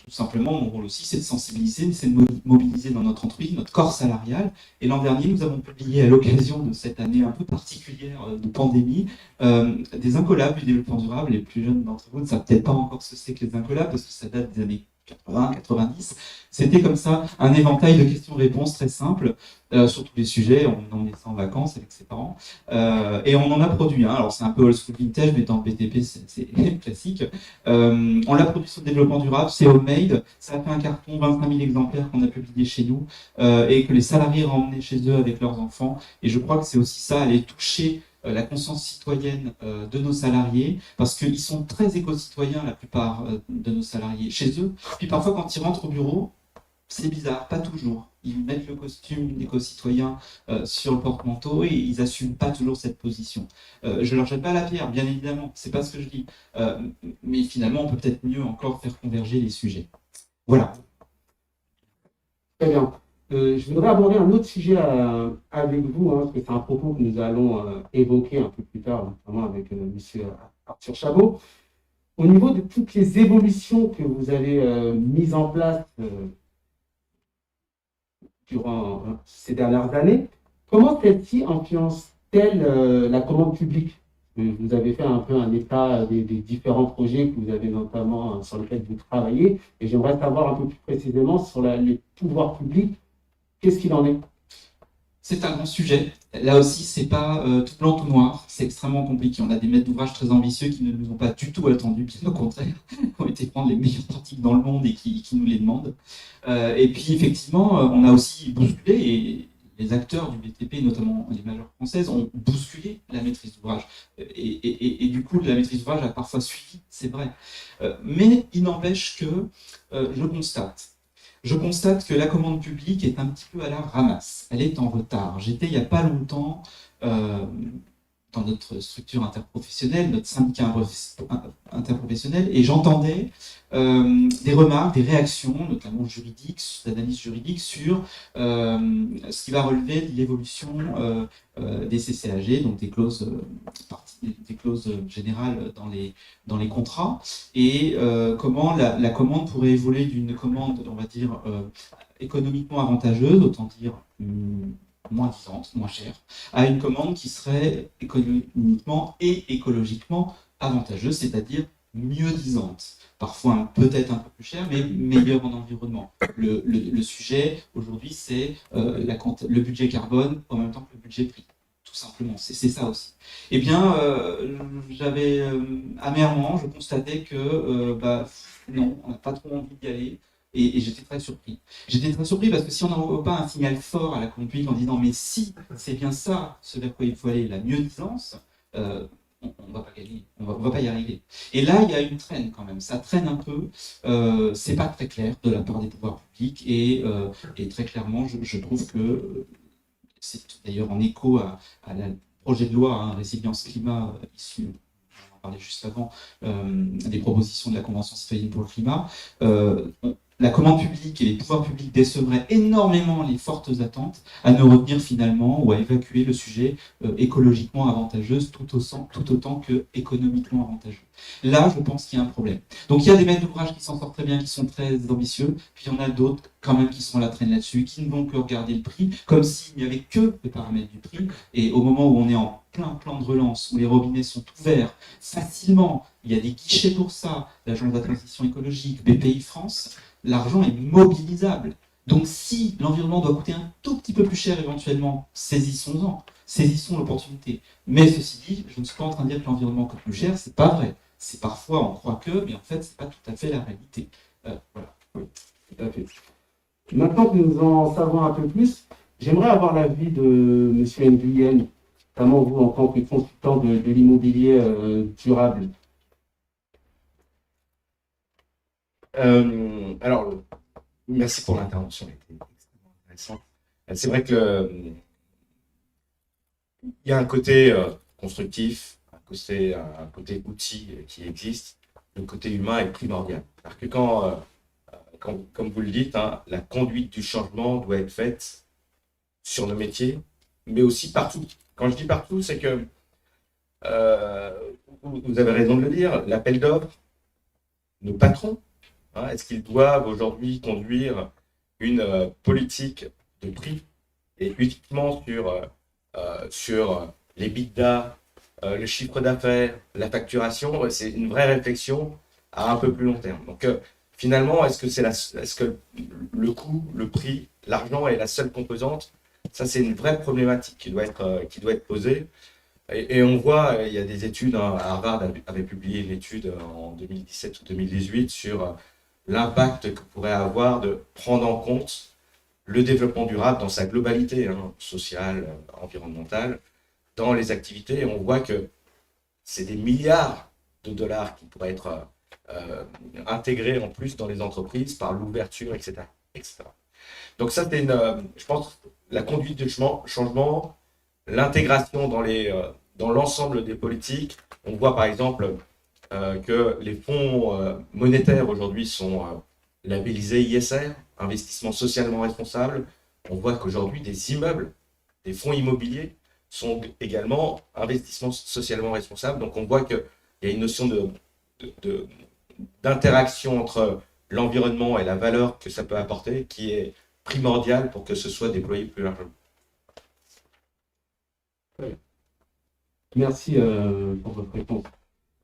S6: tout simplement, mon rôle aussi, c'est de sensibiliser, c'est de mobiliser dans notre entreprise, notre corps salarial. Et l'an dernier, nous avons publié, à l'occasion de cette année un peu particulière de pandémie, des incollables du développement durable. Les plus jeunes d'entre vous ne savent peut-être pas encore ce que c'est que les incollables, parce que ça date des années 80, 90. C'était comme ça, un éventail de questions-réponses très simples sur tous les sujets. On emmenait ça en vacances avec ses parents. Et on en a produit un. Alors c'est un peu old school vintage, mais dans le BTP, c'est classique. On l'a produit sur le développement durable, c'est homemade. Ça a fait un carton, 25 000 exemplaires qu'on a publié chez nous, et que les salariés emmenaient chez eux avec leurs enfants. Et je crois que c'est aussi ça, aller toucher la conscience citoyenne de nos salariés, parce qu'ils sont très éco-citoyens, la plupart de nos salariés, chez eux. Puis parfois, quand ils rentrent au bureau, c'est bizarre, pas toujours. Ils mettent le costume d'éco-citoyen sur le porte-manteau et ils n'assument pas toujours cette position. Je leur jette pas la pierre, bien évidemment, c'est pas ce que je dis. Mais finalement, on peut peut-être mieux encore faire converger les sujets. Voilà.
S3: Très bien. Je voudrais aborder un autre sujet avec vous, parce que c'est un propos que nous allons évoquer un peu plus tard, notamment avec M. Arthur Chabot. Au niveau de toutes les évolutions que vous avez mises en place durant ces dernières années, comment celle-ci influence-t-elle la commande publique? Vous avez fait un peu un état des différents projets que vous avez notamment sur lesquels vous travaillez. Et j'aimerais savoir un peu plus précisément sur les pouvoirs publics, qu'est-ce qu'il en est?
S6: C'est un grand sujet. Là aussi, c'est pas tout blanc, tout noir. C'est extrêmement compliqué. On a des maîtres d'ouvrage très ambitieux qui ne nous ont pas du tout attendus, bien au contraire, qui ont été prendre les meilleures pratiques dans le monde et qui nous les demandent. Et puis, effectivement, on a aussi bousculé, et les acteurs du BTP, notamment les majeures françaises, ont bousculé la maîtrise d'ouvrage. Et du coup, la maîtrise d'ouvrage a parfois suivi, c'est vrai. Mais il n'empêche que je constate que la commande publique est un petit peu à la ramasse. Elle est en retard. J'étais il n'y a pas longtemps dans notre structure interprofessionnelle, notre syndicat interprofessionnel, et j'entendais des remarques, des réactions, notamment juridiques, d'analyse juridique, sur ce qui va relever de l'évolution des CCAG, donc des clauses générales dans les contrats, et comment la commande pourrait évoluer d'une commande, on va dire, économiquement avantageuse, autant dire moins disante, moins chère, à une commande qui serait économiquement et écologiquement avantageuse, c'est-à-dire mieux disante. Parfois peut-être un peu plus cher, mais meilleur en environnement. Le sujet aujourd'hui, c'est le budget carbone en même temps que le budget prix. Tout simplement, c'est ça aussi. Eh bien, j'avais amèrement, je constatais que non, on n'a pas trop envie d'y aller. Et j'étais très surpris. J'étais très surpris parce que si on n'envoie pas un signal fort à la commande publique en disant mais si c'est bien ça, ce vers quoi il faut aller, la mieux-disance, on ne va pas gagner, on va pas y arriver. Et là, il y a une traîne quand même, ça traîne un peu, c'est pas très clair de la part des pouvoirs publics et très clairement, je trouve que c'est d'ailleurs en écho à la projet de loi résilience climat issu, on en parlait juste avant, des propositions de la Convention citoyenne pour le climat. La commande publique et les pouvoirs publics décevraient énormément les fortes attentes à ne retenir finalement ou à évacuer le sujet écologiquement avantageuse tout autant que économiquement avantageux. Là, je pense qu'il y a un problème. Donc il y a des maîtres d'ouvrage qui s'en sortent très bien, qui sont très ambitieux, puis il y en a d'autres quand même qui sont à la traîne là-dessus, qui ne vont que regarder le prix, comme s'il n'y avait que les paramètres du prix, et au moment où on est en plein plan de relance, où les robinets sont ouverts facilement, il y a des guichets pour ça, l'Agence de la transition écologique, BPI France, l'argent est mobilisable. Donc si l'environnement doit coûter un tout petit peu plus cher éventuellement, saisissons-en, saisissons l'opportunité. Mais ceci dit, je ne suis pas en train de dire que l'environnement coûte plus cher, c'est pas vrai. C'est parfois, on croit que, mais en fait, c'est pas tout à fait la réalité. Voilà.
S3: Oui, tout à fait. Maintenant que nous en savons un peu plus, j'aimerais avoir l'avis de M. Nguyen, notamment vous en tant que consultant de l'immobilier durable.
S4: Alors, merci pour l'intervention, elle était extrêmement intéressante. C'est vrai que il y a un côté constructif, un côté outil qui existe. Le côté humain est primordial. Parce que comme vous le dites, la conduite du changement doit être faite sur nos métiers, mais aussi partout. Quand je dis partout, c'est que vous avez raison de le dire, l'appel d'offres, nos patrons, est-ce qu'ils doivent aujourd'hui conduire une politique de prix et uniquement sur les bidas, le chiffre d'affaires, la facturation? C'est une vraie réflexion à un peu plus long terme. Donc finalement, est-ce que le coût, le prix, l'argent est la seule composante? Ça, c'est une vraie problématique qui doit être posée. Et on voit, il y a des études, Harvard avait publié une étude en 2017 ou 2018 sur l'impact que pourrait avoir de prendre en compte le développement durable dans sa globalité, sociale, environnementale, dans les activités. Et on voit que c'est des milliards de dollars qui pourraient être intégrés en plus dans les entreprises par l'ouverture, etc., etc. Donc ça, c'est je pense, la conduite du changement, l'intégration dans l'ensemble des politiques. On voit par exemple que les fonds monétaires aujourd'hui sont labellisés ISR, investissement socialement responsable. On voit qu'aujourd'hui, des immeubles, des fonds immobiliers sont également investissements socialement responsables. Donc on voit qu'il y a une notion d'interaction entre l'environnement et la valeur que ça peut apporter qui est primordiale pour que ce soit déployé plus largement.
S3: Merci pour votre réponse.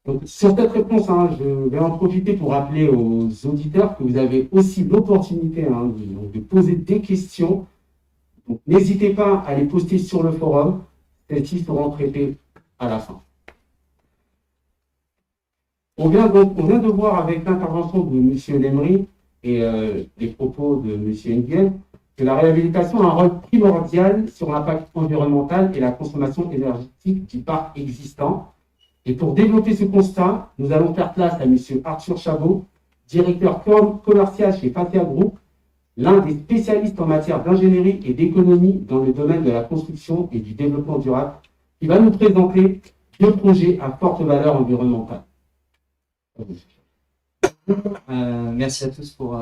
S3: Donc, sur cette réponse, je vais en profiter pour rappeler aux auditeurs que vous avez aussi l'opportunité de poser des questions. Donc, n'hésitez pas à les poster sur le forum. Celles-ci seront traitées à la fin. On vient de voir avec l'intervention de M. Lemry et les propos de M. Nguyen que la réhabilitation a un rôle primordial sur l'impact environnemental et la consommation énergétique du parc existant. Et pour développer ce constat, nous allons faire place à M. Arthur Chabot, directeur commercial chez Fatia Group, l'un des spécialistes en matière d'ingénierie et d'économie dans le domaine de la construction et du développement durable, qui va nous présenter deux projets à forte valeur environnementale.
S7: Merci à tous pour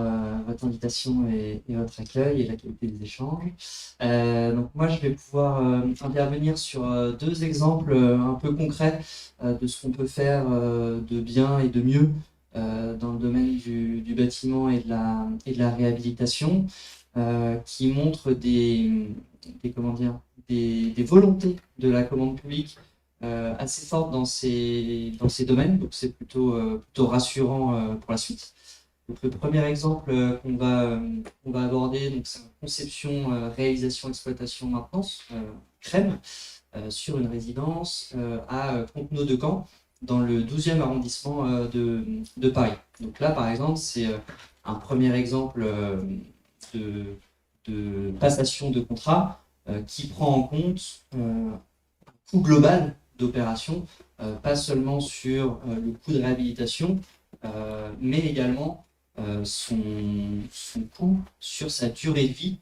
S7: votre invitation et votre accueil et la qualité des échanges. Donc moi, je vais pouvoir intervenir sur deux exemples un peu concrets de ce qu'on peut faire de bien et de mieux dans le domaine du bâtiment et de la réhabilitation, qui montrent des volontés de la commande publique assez fortes dans ces domaines, donc c'est plutôt rassurant pour la suite. Donc, le premier exemple qu'on va aborder, donc c'est conception, réalisation, exploitation, maintenance, CREM, sur une résidence à Fontenay-de-Camp, dans le 12e arrondissement de Paris. Donc là, par exemple, c'est un premier exemple de passation de contrat qui prend en compte un coût global d'opération, pas seulement sur le coût de réhabilitation, mais également son coût sur sa durée de vie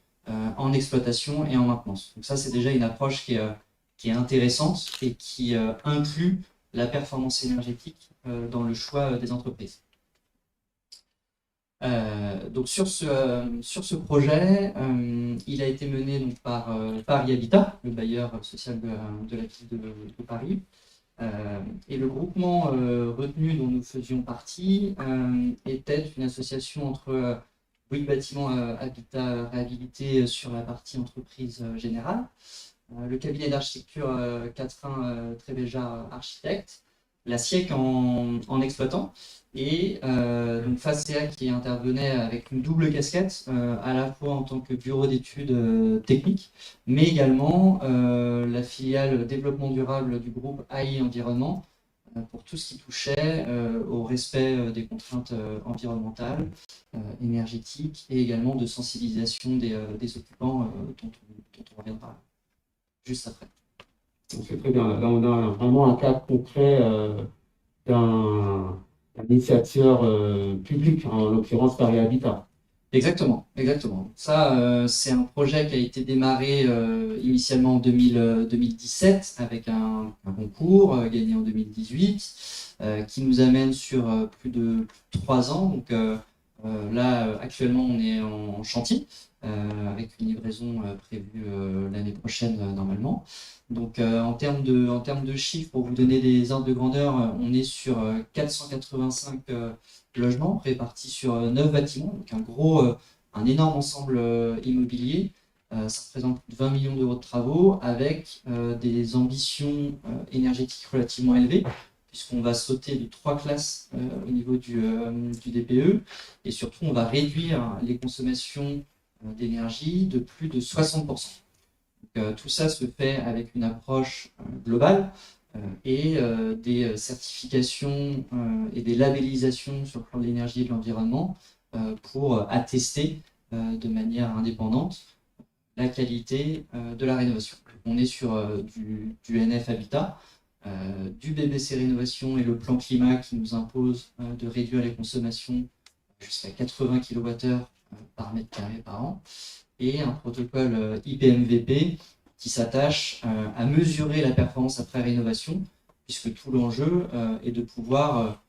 S7: en exploitation et en maintenance. Donc ça, c'est déjà une approche qui est intéressante et qui inclut la performance énergétique dans le choix des entreprises. Donc sur ce projet, il a été mené donc, par Paris Habitat, le bailleur social de la ville de Paris. Et le groupement retenu dont nous faisions partie était une association entre Bouygues Bâtiment Habitat Réhabilité sur la partie entreprise générale, le cabinet d'architecture Catherine Trévéja Architecte, la SIEC en exploitant, et donc Facea qui intervenait avec une double casquette, à la fois en tant que bureau d'études techniques, mais également la filiale développement durable du groupe AI Environnement, pour tout ce qui touchait au respect des contraintes environnementales, énergétiques, et également de sensibilisation des occupants, dont on reviendra juste après.
S3: C'est très bien. Là, on a vraiment un cas concret d'un initiateur public, en l'occurrence Paris Habitat.
S7: Exactement. Ça, c'est un projet qui a été démarré initialement en 2017 avec un concours gagné en 2018 qui nous amène sur plus de 3 ans. Donc là, actuellement, on est en chantier avec une livraison prévue l'année prochaine normalement. Donc en termes de chiffres, pour vous donner des ordres de grandeur, on est sur 485 logements répartis sur 9 bâtiments, donc un énorme ensemble immobilier. Ça représente 20 millions d'euros de travaux avec des ambitions énergétiques relativement élevées, puisqu'on va sauter de 3 classes au niveau du DPE, et surtout on va réduire les consommations d'énergie de plus de 60%. Donc, tout ça se fait avec une approche globale et des certifications et des labellisations sur le plan de l'énergie et de l'environnement pour attester de manière indépendante la qualité de la rénovation. On est sur du NF Habitat, du BBC Rénovation et le plan climat qui nous impose de réduire les consommations jusqu'à 80 kWh par mètre carré par an, et un protocole IPMVP qui s'attache à mesurer la performance après rénovation, puisque tout l'enjeu est de pouvoir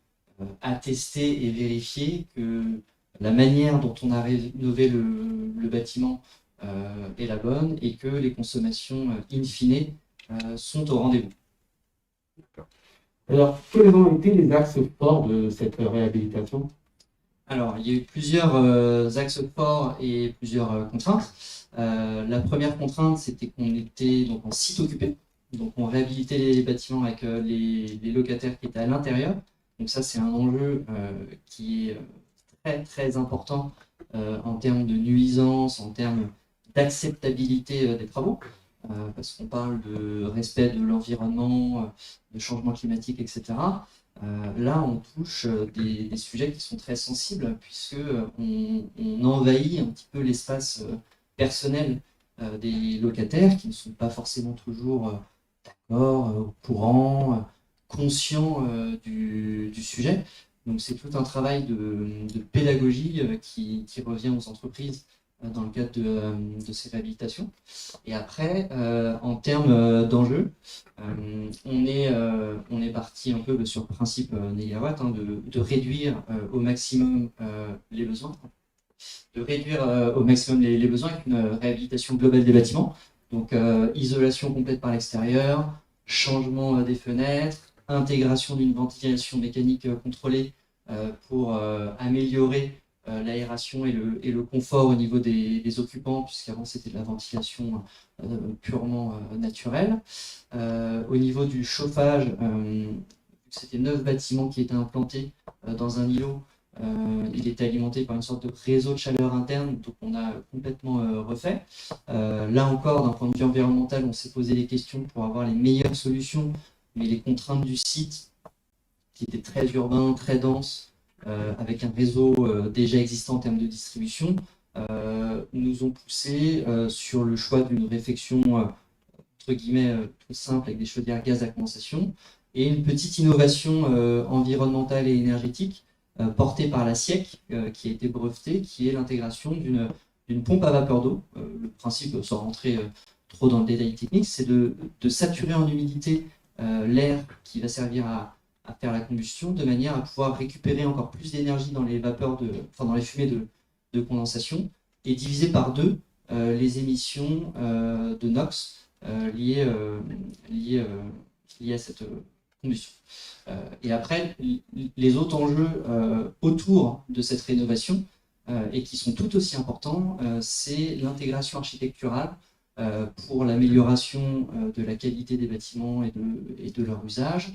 S7: attester et vérifier que la manière dont on a rénové le bâtiment est la bonne et que les consommations in fine sont au rendez-vous.
S3: Alors, quels ont été les axes forts de cette réhabilitation ?
S7: Alors, il y a eu plusieurs axes forts et plusieurs contraintes. La première contrainte, c'était qu'on était donc en site occupé. Donc on réhabilitait les bâtiments avec les locataires qui étaient à l'intérieur. Donc ça, c'est un enjeu qui est très très important en termes de nuisance, en termes d'acceptabilité des travaux, parce qu'on parle de respect de l'environnement, de changement climatique, etc. Là, on touche des sujets qui sont très sensibles, puisque on envahit un petit peu l'espace personnel des locataires qui ne sont pas forcément toujours d'accord, au courant, conscients du sujet. Donc c'est tout un travail de pédagogie qui revient aux entreprises dans le cadre de ces réhabilitations. Et après, en termes d'enjeux, on est parti un peu sur le principe négawatt, hein, de réduire au maximum les besoins. De réduire au maximum les besoins avec une réhabilitation globale des bâtiments. Donc isolation complète par l'extérieur, changement des fenêtres, intégration d'une ventilation mécanique contrôlée pour améliorer l'aération et le confort au niveau des occupants, puisqu'avant c'était de la ventilation purement naturelle. Au niveau du chauffage, c'était 9 bâtiments qui étaient implantés dans un îlot. Il était alimenté par une sorte de réseau de chaleur interne, donc on a complètement refait. Là encore, d'un point de vue environnemental, on s'est posé des questions pour avoir les meilleures solutions, mais les contraintes du site, qui était très urbain, très dense, avec un réseau déjà existant en termes de distribution, nous ont poussé sur le choix d'une réfection entre guillemets toute simple avec des chaudières gaz à condensation et une petite innovation environnementale et énergétique portée par la SIEC qui a été brevetée, qui est l'intégration d'une pompe à vapeur d'eau. Le principe, sans rentrer trop dans le détail technique, c'est de saturer en humidité l'air qui va servir à faire la combustion, de manière à pouvoir récupérer encore plus d'énergie dans les vapeurs dans les fumées de condensation et diviser par 2 les émissions de NOx liées à cette combustion. Et après, les autres enjeux autour de cette rénovation, et qui sont tout aussi importants, c'est l'intégration architecturale pour l'amélioration de la qualité des bâtiments et de leur usage.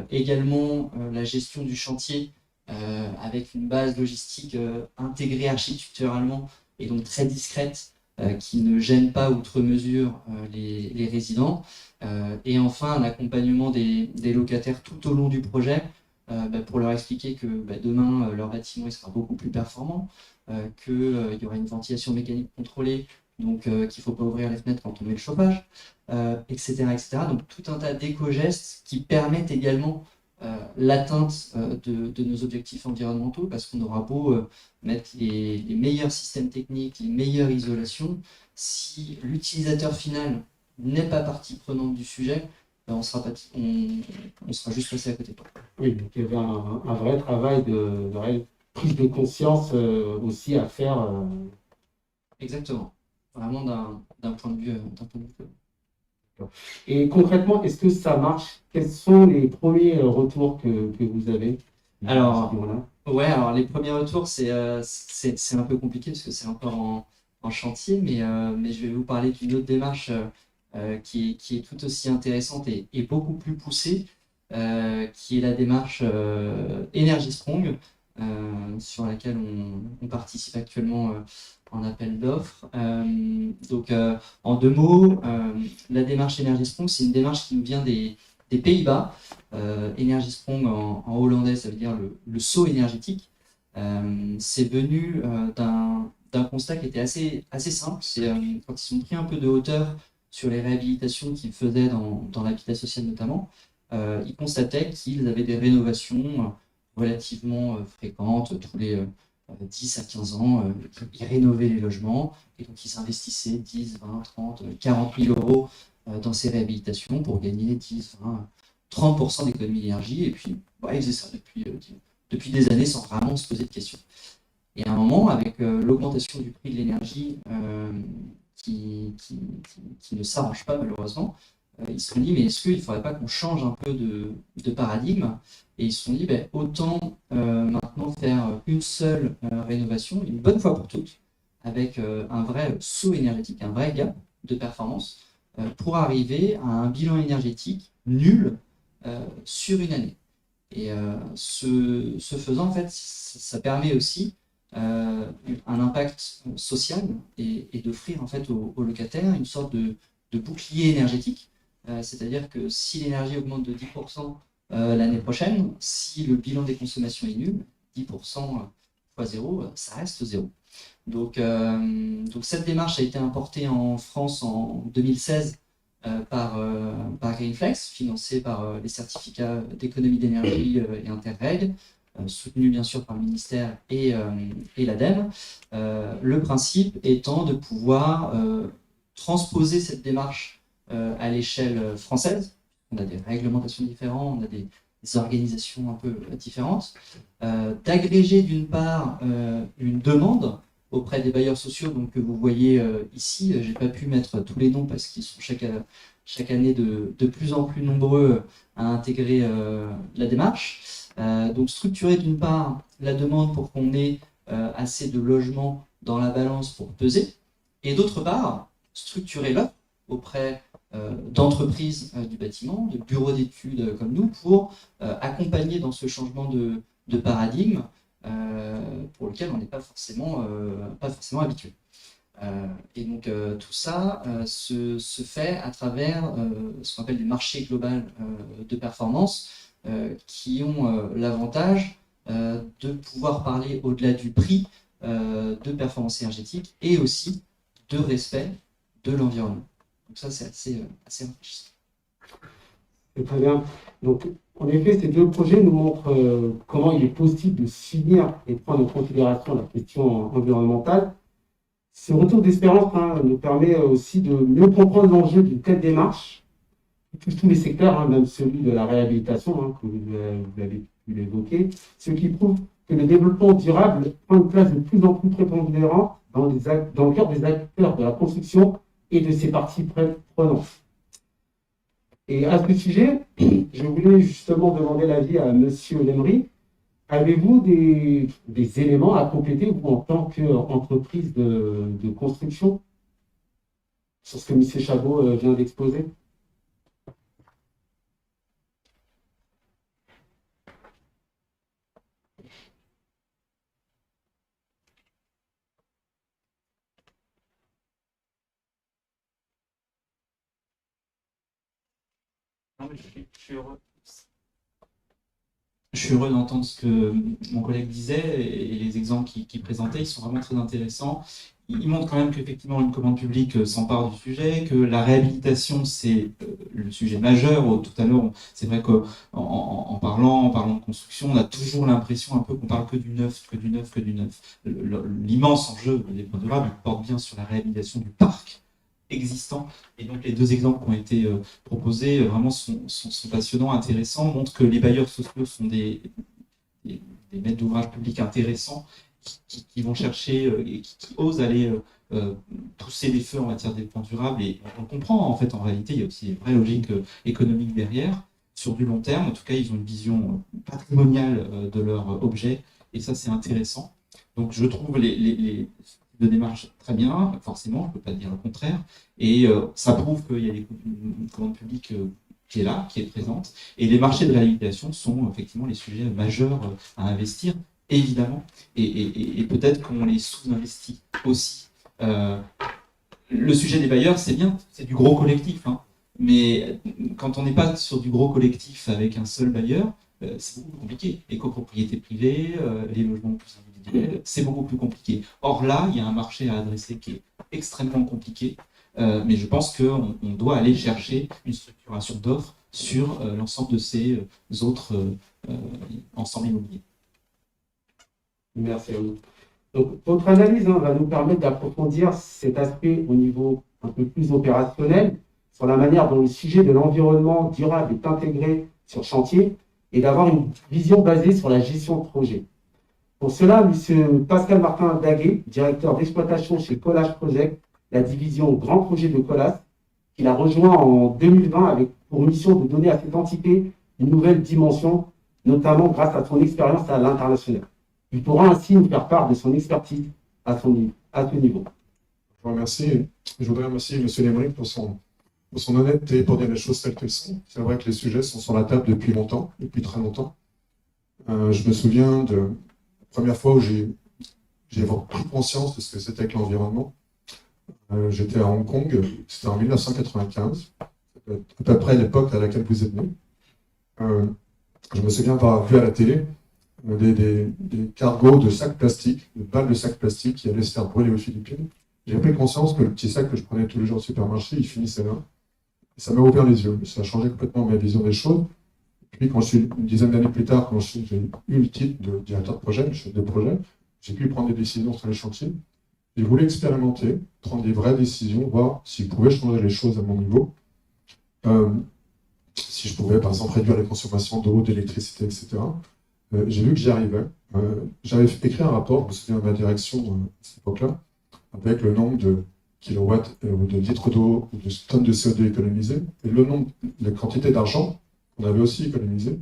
S7: Également la gestion du chantier avec une base logistique intégrée architecturalement et donc très discrète, qui ne gêne pas outre mesure les résidents. Et enfin, un accompagnement des locataires tout au long du projet pour leur expliquer que demain, leur bâtiment il sera beaucoup plus performant, qu'il y aura une ventilation mécanique contrôlée, donc qu'il ne faut pas ouvrir les fenêtres quand on met le chauffage, etc., etc. Donc tout un tas d'éco-gestes qui permettent également l'atteinte de nos objectifs environnementaux, parce qu'on aura beau mettre les meilleurs systèmes techniques, les meilleures isolations, si l'utilisateur final n'est pas partie prenante du sujet, on sera juste passé à côté.
S3: Oui, donc il y avait un vrai travail de réelle prise de conscience aussi à faire.
S7: Exactement. Vraiment d'un point de vue.
S3: Et concrètement, est-ce que ça marche? Quels sont les premiers retours que vous avez?
S7: Alors les premiers retours, c'est un peu compliqué parce que c'est encore en chantier, mais je vais vous parler d'une autre démarche qui est tout aussi intéressante et beaucoup plus poussée, qui est la démarche Energy Strong, sur laquelle on participe actuellement en appel d'offres. Donc, en 2 mots, la démarche Energy Strong, c'est une démarche qui nous vient des Pays-Bas. Energy Strong en hollandais, ça veut dire le saut énergétique. C'est venu d'un constat qui était assez simple. C'est quand ils ont pris un peu de hauteur sur les réhabilitations qu'ils faisaient dans l'habitat social notamment, ils constataient qu'ils avaient des rénovations relativement fréquentes, tous les 10 à 15 ans, ils rénovaient les logements, et donc ils investissaient 10, 20, 30, 40 000 euros dans ces réhabilitations pour gagner 10, 20, 30% d'économie d'énergie, et puis ils faisaient ça depuis des années sans vraiment se poser de questions. Et à un moment, avec l'augmentation du prix de l'énergie qui ne s'arrange pas malheureusement, ils se sont dit, mais est-ce qu'il ne faudrait pas qu'on change un peu de paradigme? Et ils se sont dit, autant maintenant faire une seule rénovation, une bonne fois pour toutes, avec un vrai saut énergétique, un vrai gap de performance, pour arriver à un bilan énergétique nul sur une année. Et ce faisant, en fait, ça permet aussi un impact social et d'offrir en fait aux locataires une sorte de bouclier énergétique. C'est-à-dire que si l'énergie augmente de 10% l'année prochaine, si le bilan des consommations est nul, 10% fois 0, ça reste 0. Donc cette démarche a été importée en France en 2016 par Greenflex, financée par les certificats d'économie d'énergie et Interreg, soutenu bien sûr par le ministère et l'ADEME. Le principe étant de pouvoir transposer cette démarche à l'échelle française. On a des réglementations différentes, on a des organisations un peu différentes, d'agréger d'une part une demande auprès des bailleurs sociaux, donc que vous voyez ici. Je n'ai pas pu mettre tous les noms parce qu'ils sont chaque année de plus en plus nombreux à intégrer la démarche. Donc structurer d'une part la demande pour qu'on ait assez de logements dans la balance pour peser, et d'autre part structurer l'offre auprès d'entreprises du bâtiment, de bureaux d'études comme nous, pour accompagner dans ce changement de paradigme pour lequel on n'est pas forcément habitué. Et donc tout ça se fait à travers ce qu'on appelle des marchés globaux de performance qui ont l'avantage de pouvoir parler au-delà du prix de performance énergétique et aussi de respect de l'environnement. Donc ça, c'est assez enrichissant.
S3: C'est très bien. Donc, en effet, ces deux projets nous montrent comment il est possible de s'unir et de prendre en considération la question environnementale. Ce retour d'espérance nous permet aussi de mieux comprendre l'enjeu d'une telle démarche qui touche tous les secteurs, même celui de la réhabilitation, que vous avez pu l'évoquer, ce qui prouve que le développement durable prend une place de plus en plus prépondérante dans le cœur des acteurs de la construction et de ses parties prenantes. Et à ce sujet, je voulais justement demander l'avis à M. Lemery. Avez-vous des éléments à compléter, vous, en tant qu'entreprise de construction, sur ce que M. Chabot vient d'exposer?
S6: Non, mais je suis heureux d'entendre ce que mon collègue disait et les exemples qu'il présentait, ils sont vraiment très intéressants. Ils montrent quand même qu'effectivement une commande publique s'empare du sujet, que la réhabilitation c'est le sujet majeur. Tout à l'heure, c'est vrai qu'en parlant de construction, on a toujours l'impression un peu qu'on parle que du neuf. L'immense enjeu des points durables porte bien sur la réhabilitation du parc existants. Et donc les deux exemples qui ont été proposés vraiment sont passionnants, intéressants, montrent que les bailleurs sociaux sont des maîtres d'ouvrage publics intéressants qui vont chercher et qui osent aller pousser les feux en matière de développement durable. Et on comprend, en fait, en réalité, il y a aussi une vraie logique économique derrière. Sur du long terme, en tout cas, ils ont une vision patrimoniale de leur objet, et ça, c'est intéressant. Donc je trouve les de démarche très bien, forcément, je ne peux pas dire le contraire, et ça prouve qu'il y a une commande publique qui est là, qui est présente, et les marchés de réhabilitation sont effectivement les sujets majeurs à investir, évidemment, et peut-être qu'on les sous-investit aussi. Le sujet des bailleurs, c'est bien, c'est du gros collectif, mais quand on n'est pas sur du gros collectif avec un seul bailleur, c'est beaucoup plus compliqué. Les copropriétés privées, les logements plus individuels, c'est beaucoup plus compliqué. Or là, il y a un marché à adresser qui est extrêmement compliqué, mais je pense qu'on doit aller chercher une structuration d'offres sur l'ensemble de ces autres ensembles immobiliers.
S3: Merci à vous. Donc, votre analyse va nous permettre d'approfondir cet aspect au niveau un peu plus opérationnel, sur la manière dont le sujet de l'environnement durable est intégré sur chantier, et d'avoir une vision basée sur la gestion de projet. Pour cela, M. Pascal Martin Daguet, directeur d'exploitation chez Colas Project, la division Grand Projet de Colas, qu'il a rejoint en 2020 avec pour mission de donner à cette entité une nouvelle dimension, notamment grâce à son expérience à l'international. Il pourra ainsi nous faire part de son expertise à ce niveau.
S5: Je voudrais remercier M. Lemery pour son pour son honnêteté, pour dire les choses telles qu'elles sont. C'est vrai que les sujets sont sur la table depuis longtemps, depuis très longtemps. Je me souviens de la première fois où j'ai pris conscience de ce que c'était que l'environnement. J'étais à Hong Kong, c'était en 1995, à peu près l'époque à laquelle vous êtes né. Je me souviens avoir vu à la télé des cargos de sacs plastiques, de balles de sacs plastiques qui allaient se faire brûler aux Philippines. J'ai pris conscience que le petit sac que je prenais tous les jours au supermarché, il finissait là. Et ça m'a ouvert les yeux. Ça a changé complètement ma vision des choses. Puis, une dizaine d'années plus tard, quand j'ai eu le titre de directeur de projet, chef de projet, j'ai pu prendre des décisions sur les chantiers. J'ai voulu expérimenter, prendre des vraies décisions, voir si je pouvais changer les choses à mon niveau. Si je pouvais, par exemple, réduire les consommations d'eau, d'électricité, etc. J'ai vu que j'y arrivais. J'avais écrit un rapport, je me souviens de ma direction à cette époque-là, avec le nombre de kilowatts ou de litres d'eau ou de tonnes de CO2 économisées, et le nombre, la quantité d'argent qu'on avait aussi économisé,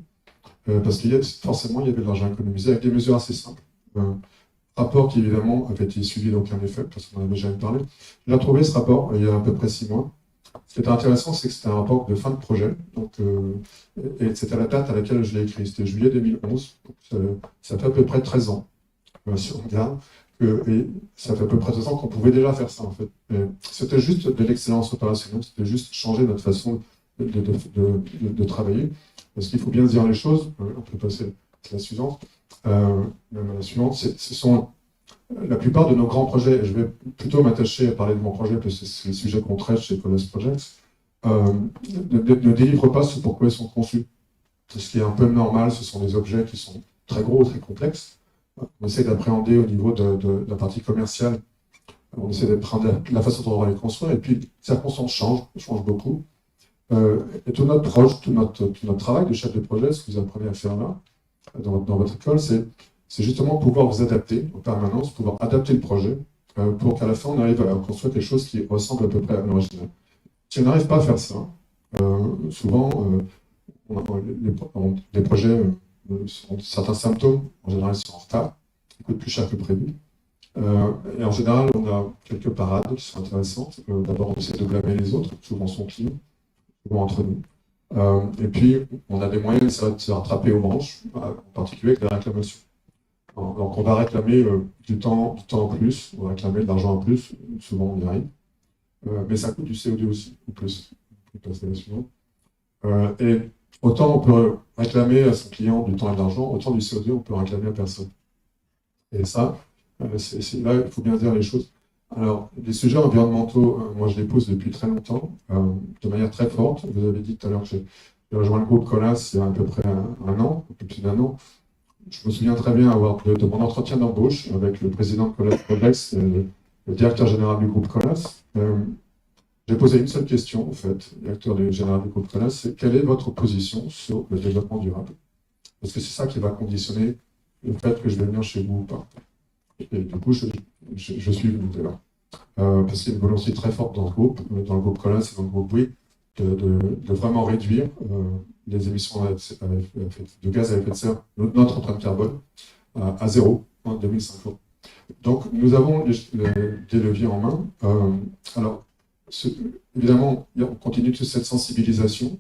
S5: parce qu'il y avait forcément il y avait de l'argent économisé avec des mesures assez simples. Rapport qui évidemment avait été suivi d'aucun effet, parce qu'on en avait jamais parlé. J'ai retrouvé ce rapport il y a à peu près 6 mois. Ce qui était intéressant, c'est que c'était un rapport de fin de projet, donc, et c'était la date à laquelle je l'ai écrit, c'était juillet 2011, ça fait à peu près 13 ans, si on regarde. Et ça fait à peu près 2 ans qu'on pouvait déjà faire ça, en fait. C'était juste de l'excellence opérationnelle, c'était juste changer notre façon de travailler. Parce qu'il faut bien se dire les choses, on peut passer à la suivante. Même à la suivante, ce sont la plupart de nos grands projets, et je vais plutôt m'attacher à parler de mon projet, parce que c'est le sujet qu'on traite chez Colas Projects, ne délivrent pas ce pourquoi ils sont conçus. Ce qui est un peu normal, ce sont des objets qui sont très gros, très complexes. On essaie d'appréhender au niveau de la partie commerciale, on essaie d'appréhender la façon dont on va les construire, et puis les circonstances changent beaucoup. Et tout notre projet, tout notre travail de chef de projet, ce que vous apprenez à faire là, dans votre école, c'est justement pouvoir vous adapter en permanence, pouvoir adapter le projet, pour qu'à la fin, on arrive à construire quelque chose qui ressemble à peu près à l'original. Si on n'arrive pas à faire ça, souvent, les projets ont certains symptômes, en général, ils sont en retard, ils coûtent plus cher que prévu. Et en général, on a quelques parades qui sont intéressantes. D'abord, on essaie de blâmer les autres, souvent son client, souvent entre nous. Et puis, on a des moyens de se rattraper aux branches, en particulier avec la réclamation. Donc, on va réclamer du temps en plus, on va réclamer de l'argent en plus, souvent on y arrive. Mais ça coûte du CO2 aussi, ou plus. Et autant on peut réclamer à son client du temps et de l'argent, autant du CO2 on peut réclamer à personne. Et ça, là, il faut bien dire les choses. Alors, les sujets environnementaux, moi je les pose depuis très longtemps, de manière très forte. Vous avez dit tout à l'heure que j'ai rejoint le groupe Colas il y a à peu près un an, un peu plus d'un an. Je me souviens très bien de mon entretien d'embauche avec le président de Colas Projects, le directeur général du groupe Colas. J'ai posé une seule question, en fait, directeur général du groupe Colas, c'est quelle est votre position sur le développement durable? Parce que c'est ça qui va conditionner le fait que je vais venir chez vous ou pas. Et du coup, je suis venu là. Parce qu'il y a une volonté très forte dans le groupe Colas et dans le groupe Bouygues, de vraiment réduire les émissions de gaz à effet de serre, notre empreinte carbone, à zéro en 2050. Donc, nous avons des leviers en main. Alors, évidemment, on continue toute cette sensibilisation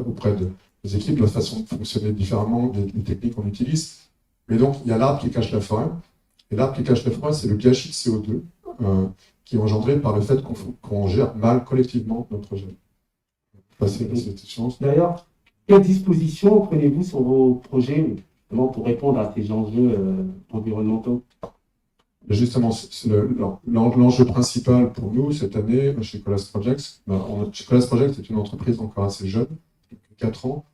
S5: auprès des équipes, de la façon de fonctionner différemment, des techniques qu'on utilise. Mais donc, il y a l'arbre qui cache la forêt. Et l'arbre qui cache la forêt, c'est le gâchis de CO2 qui est engendré par le fait qu'on gère mal collectivement notre projet.
S3: D'ailleurs, quelles dispositions prenez-vous sur vos projets justement, pour répondre à ces enjeux environnementaux?
S5: Justement, l'enjeu principal pour nous cette année chez Colas Projects, chez Colas Projects, c'est une entreprise encore assez jeune, 4 ans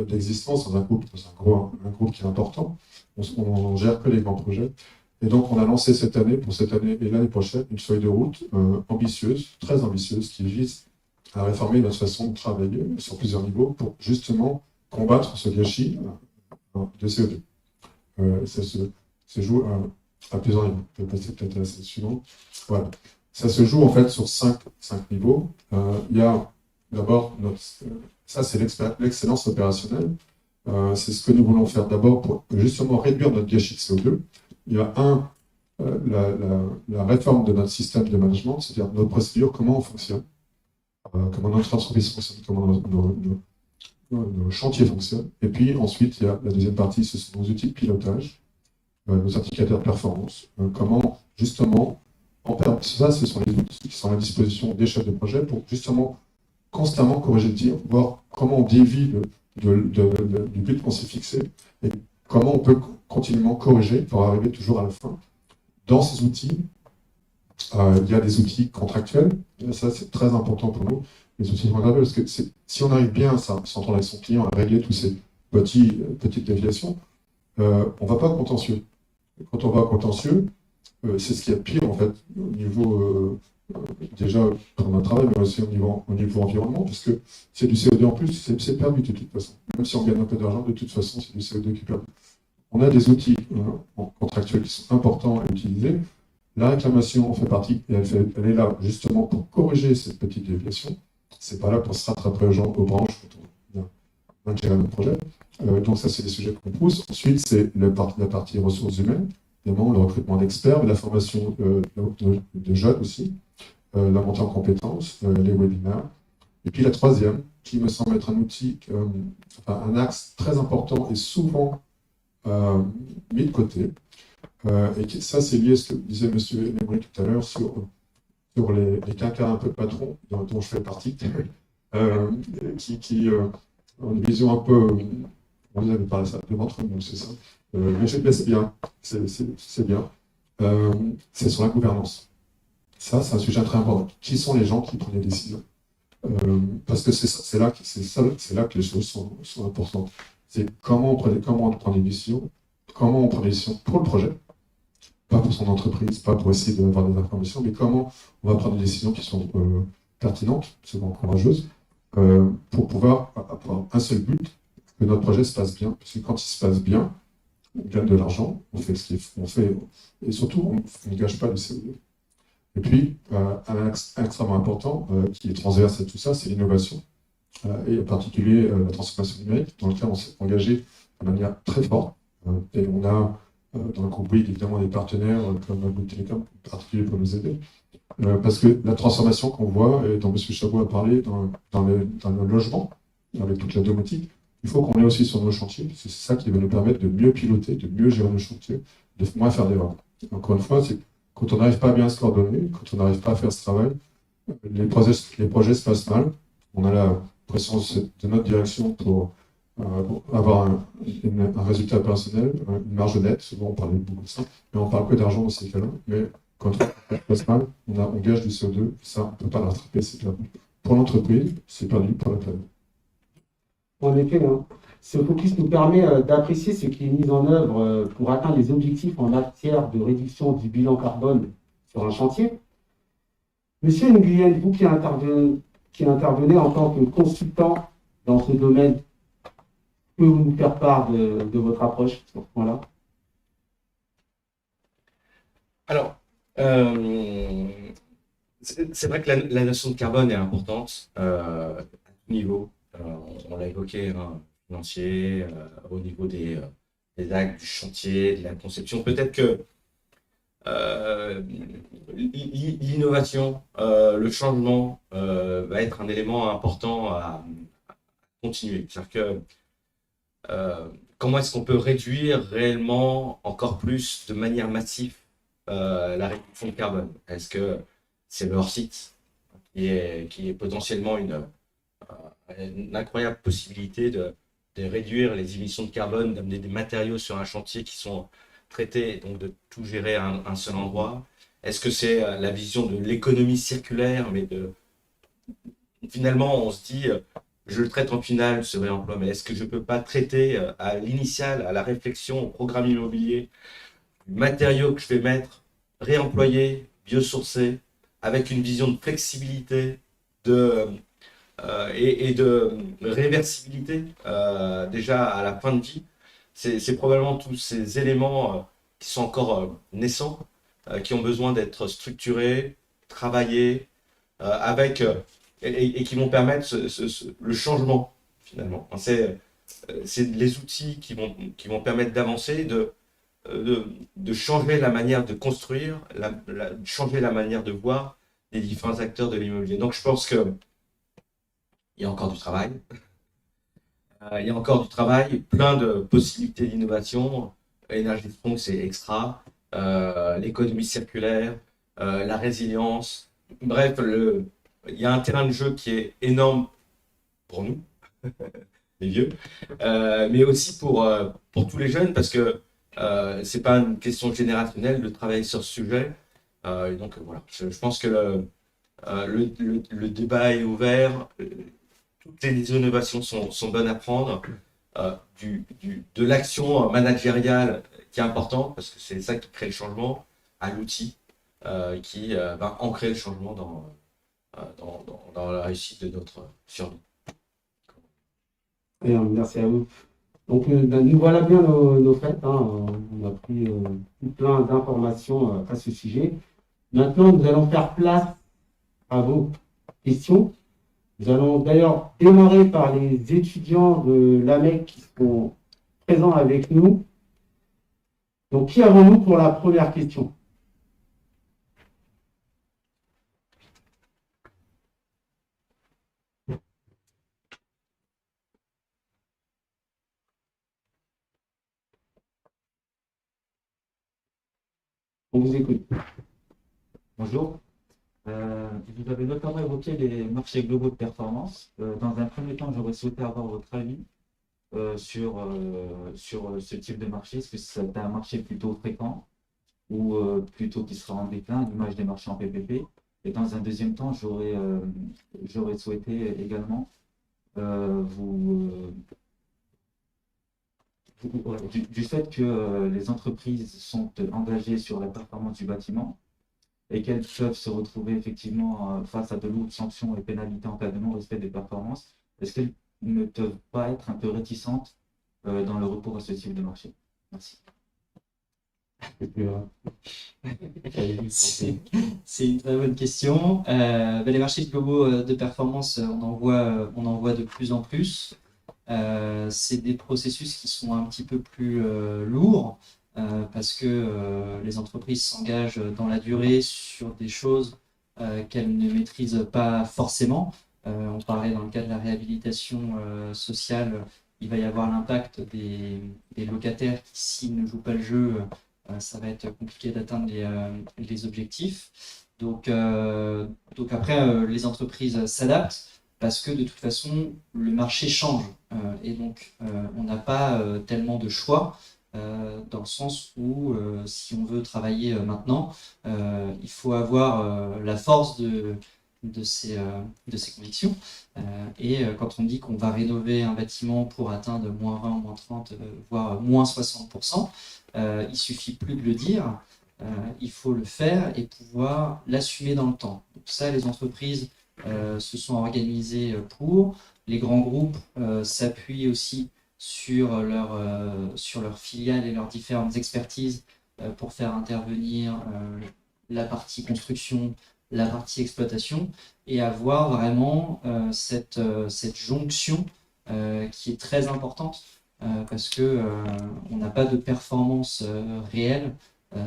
S5: d'existence dans un groupe qui est important. On ne gère que les grands projets. Et donc, on a lancé pour cette année et l'année prochaine, une feuille de route ambitieuse, très ambitieuse, qui vise à réformer notre façon de travailler sur plusieurs niveaux pour justement combattre ce gâchis de CO2. Ça se joue à plusieurs niveaux. Je vais passer peut-être à la suivante. Voilà. Ça se joue en fait sur 5 niveaux. Il y a d'abord, ça c'est l'excellence opérationnelle. C'est ce que nous voulons faire d'abord pour justement réduire notre gâchis de CO2. Il y a la réforme de notre système de management, c'est-à-dire nos procédures, comment on fonctionne. comment notre entreprise fonctionne, comment nos chantiers fonctionnent. Et puis ensuite, il y a la deuxième partie, ce sont nos outils de pilotage, nos indicateurs de performance, comment justement, ça, ce sont les outils qui sont à la disposition des chefs de projet pour justement constamment corriger le tir, voir comment on dévie du but qu'on s'est fixé et comment on peut continuellement corriger pour arriver toujours à la fin. Dans ces outils, il y a des outils contractuels, et ça c'est très important pour nous, les outils contractuels, parce que si on arrive bien à s'entendre avec son client, à régler toutes ces petites déviations, on ne va pas au contentieux. Quand on va au contentieux, c'est ce qu'il y a de pire en fait, au niveau déjà pour notre travail, mais aussi au niveau environnement, parce que c'est du CO2 en plus, c'est perdu de toute façon. Même si on gagne un peu d'argent, de toute façon, c'est du CO2 qui est perdu. On a des outils contractuels qui sont importants à utiliser. La réclamation en fait partie, et elle est là justement pour corriger cette petite déviation. C'est pas là pour se rattraper aux branches quand on vient gérer notre projet. Donc ça, c'est des sujets qu'on pousse. Ensuite, c'est la partie ressources humaines, évidemment, le recrutement d'experts, la formation de jeunes aussi, la montée en compétences, les webinaires. Et puis la troisième, qui me semble être un outil, un axe très important et souvent mis de côté. Et ça, c'est lié à ce que disait M. Emery tout à l'heure sur les quinquas un peu patrons, dont je fais partie, qui ont une vision un peu, vous avez parlé ça, de ventre mou, c'est ça. Mais c'est bien, c'est bien. C'est sur la gouvernance. Ça, c'est un sujet très important. Qui sont les gens qui prennent les décisions? Parce que c'est là que les choses sont importantes. C'est comment on prend des décisions, comment on prend des décisions pour le projet, pas pour son entreprise, pas pour essayer d'avoir des informations, mais comment on va prendre des décisions qui sont pertinentes, souvent courageuses, pour pouvoir avoir un seul but, que notre projet se passe bien. Parce que quand il se passe bien, on gagne de l'argent, on fait ce qu'on fait, et surtout, on ne gâche pas le CO2. Et puis, un axe extrêmement important, qui est transverse à tout ça, c'est l'innovation, et en particulier la transformation numérique, dans lequel on s'est engagé de manière très forte. Et on a, dans le groupe Bouygues, évidemment, des partenaires comme Bouygues Télécom, en particulier pour nous aider. Parce que la transformation qu'on voit, et dont M. Chabot a parlé dans le logement, avec toute la domotique, il faut qu'on l'ait aussi sur nos chantiers, parce que c'est ça qui va nous permettre de mieux piloter, de mieux gérer nos chantiers, de moins faire d'erreurs. Encore une fois, c'est quand on n'arrive pas à bien se coordonner, quand on n'arrive pas à faire ce travail, les projets se passent mal. On a la pression de notre direction pour avoir un résultat personnel, une marge nette. Souvent, on parle beaucoup de ça, mais on parle que d'argent dans ces cas-là. Mais quand on passe mal, on gage du CO2. Ça, on ne peut pas le rattraper, c'est perdu. Pour l'entreprise, c'est perdu pour la planète.
S3: En effet, hein. Ce focus nous permet d'apprécier ce qui est mis en œuvre pour atteindre les objectifs en matière de réduction du bilan carbone sur un chantier. Monsieur Nguyen, vous qui intervenez en tant que consultant dans ce domaine, pouvez-vous nous faire part de votre approche sur ce point-là?
S4: Alors, c'est vrai que la notion de carbone est importante à tout niveau. On l'a évoqué, hein, financier, au niveau des actes, du chantier, de la conception. Peut-être que l'innovation, le changement va être un élément important à continuer. C'est-à-dire que comment est-ce qu'on peut réduire réellement encore plus de manière massive la réduction de carbone? Est-ce que c'est le hors-site qui est potentiellement une incroyable possibilité de réduire les émissions de carbone, d'amener des matériaux sur un chantier qui sont traités, et donc de tout gérer à un seul endroit? Est-ce que c'est la vision de l'économie circulaire, mais finalement on se dit je le traite en finale, ce réemploi, mais est-ce que je ne peux pas traiter à l'initial, à la réflexion, au programme immobilier, du matériau que je vais mettre, réemployer, biosourcé, avec une vision de flexibilité et de réversibilité déjà à la fin de vie? C'est probablement tous ces éléments qui sont encore naissants, qui ont besoin d'être structurés, travaillés, et qui vont permettre le changement finalement. C'est les outils qui vont permettre d'avancer, de changer la manière de construire, changer la manière de voir les différents acteurs de l'immobilier. Donc je pense que il y a encore du travail. Il y a encore du travail, plein de possibilités d'innovation. Énergie Strong, c'est extra. L'économie circulaire, la résilience. Bref, il y a un terrain de jeu qui est énorme pour nous, les vieux, mais aussi pour tous les jeunes, parce que c'est pas une question générationnelle de travailler sur ce sujet. Et donc voilà, je pense que le débat est ouvert. Toutes les innovations sont bonnes à prendre. De l'action managériale qui est importante, parce que c'est ça qui crée le changement, à l'outil qui va ancrer le changement dans la réussite de notre survie.
S3: Bien, merci à vous. Donc, nous voilà bien nos faits. Hein. On a pris plein d'informations à ce sujet. Maintenant, nous allons faire place à vos questions. Nous allons d'ailleurs démarrer par les étudiants de l'AMEC qui sont présents avec nous. Donc, qui avons-nous pour la première question? On vous écoute.
S8: Bonjour. Vous avez notamment évoqué les marchés globaux de performance. Dans un premier temps, j'aurais souhaité avoir votre avis sur ce type de marché. Est-ce que c'est un marché plutôt fréquent ou plutôt qui sera en déclin, à l'image des marchés en PPP? Et dans un deuxième temps, j'aurais souhaité également du fait que les entreprises sont engagées sur la performance du bâtiment, et qu'elles peuvent se retrouver effectivement face à de lourdes sanctions et pénalités en cas de non-respect des performances, est-ce qu'elles ne peuvent pas être un peu réticentes dans le recours à ce type de marché? Merci.
S7: C'est une très bonne question. Les marchés globaux de performance, on en voit de plus en plus. C'est des processus qui sont un petit peu plus lourds. Parce que les entreprises s'engagent dans la durée sur des choses qu'elles ne maîtrisent pas forcément. On parlait dans le cas de la réhabilitation sociale, il va y avoir l'impact des locataires qui, s'ils ne jouent pas le jeu, ça va être compliqué d'atteindre les objectifs. Donc après, les entreprises s'adaptent parce que de toute façon, le marché change. Et donc, on n'a pas tellement de choix. Dans le sens où si on veut travailler maintenant, il faut avoir la force de ses convictions. Et quand on dit qu'on va rénover un bâtiment pour atteindre moins 20, moins 30, voire moins 60%, il suffit plus de le dire, il faut le faire et pouvoir l'assumer dans le temps. Donc ça, les entreprises se sont organisées pour. Les grands groupes s'appuient aussi sur leurs filiales et leurs différentes expertises pour faire intervenir la partie construction, la partie exploitation, et avoir vraiment cette jonction qui est très importante parce que on n'a pas de performance réelle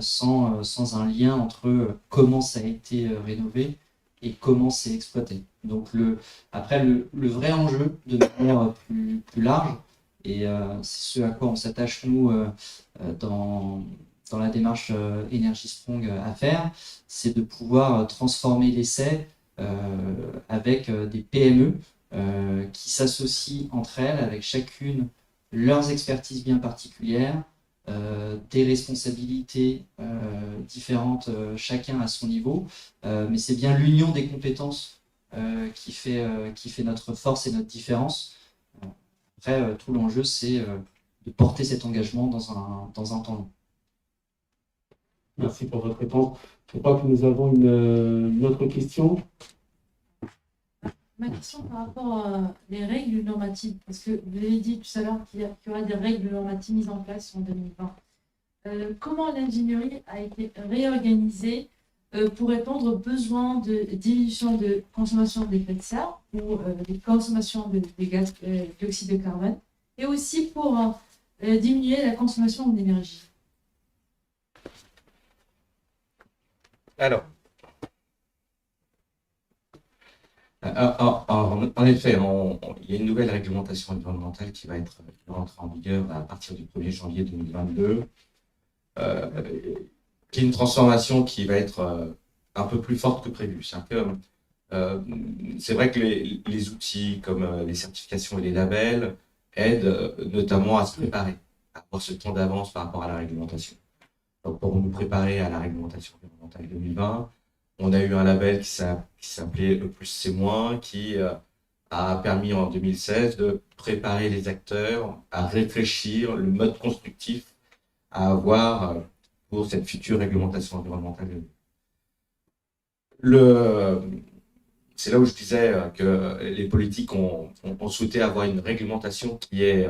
S7: sans un lien entre comment ça a été rénové et comment c'est exploité. Donc après le vrai enjeu de manière plus large, et c'est ce à quoi on s'attache nous dans la démarche Energy Strong à faire, c'est de pouvoir transformer l'essai avec des PME qui s'associent entre elles avec chacune leurs expertises bien particulières, des responsabilités différentes, chacun à son niveau, mais c'est bien l'union des compétences qui fait notre force et notre différence. Après, tout l'enjeu, c'est de porter cet engagement dans un temps long.
S3: Merci pour votre réponse. Je crois que nous avons une autre question.
S9: Ma question par rapport à les règles normatives, parce que vous avez dit tout à l'heure qu'il y aura des règles normatives mises en place en 2020. Comment l'ingénierie a été réorganisée pour répondre aux besoins de diminution de consommation d'effets de serre ou de consommation de gaz dioxyde de carbone, et aussi pour diminuer la consommation d'énergie?
S4: Alors, En effet, il y a une nouvelle réglementation environnementale qui va entrer en vigueur à partir du 1er janvier 2022, qui est une transformation qui va être un peu plus forte que prévu. C'est vrai que les outils comme les certifications et les labels aident notamment à se préparer, à avoir ce temps d'avance par rapport à la réglementation. Donc, pour nous préparer à la réglementation environnementale 2020, on a eu un label qui s'appelait E+C-, qui a permis en 2016 de préparer les acteurs à réfléchir le mode constructif à avoir pour cette future réglementation environnementale. C'est là où je disais que les politiques ont souhaité avoir une réglementation qui est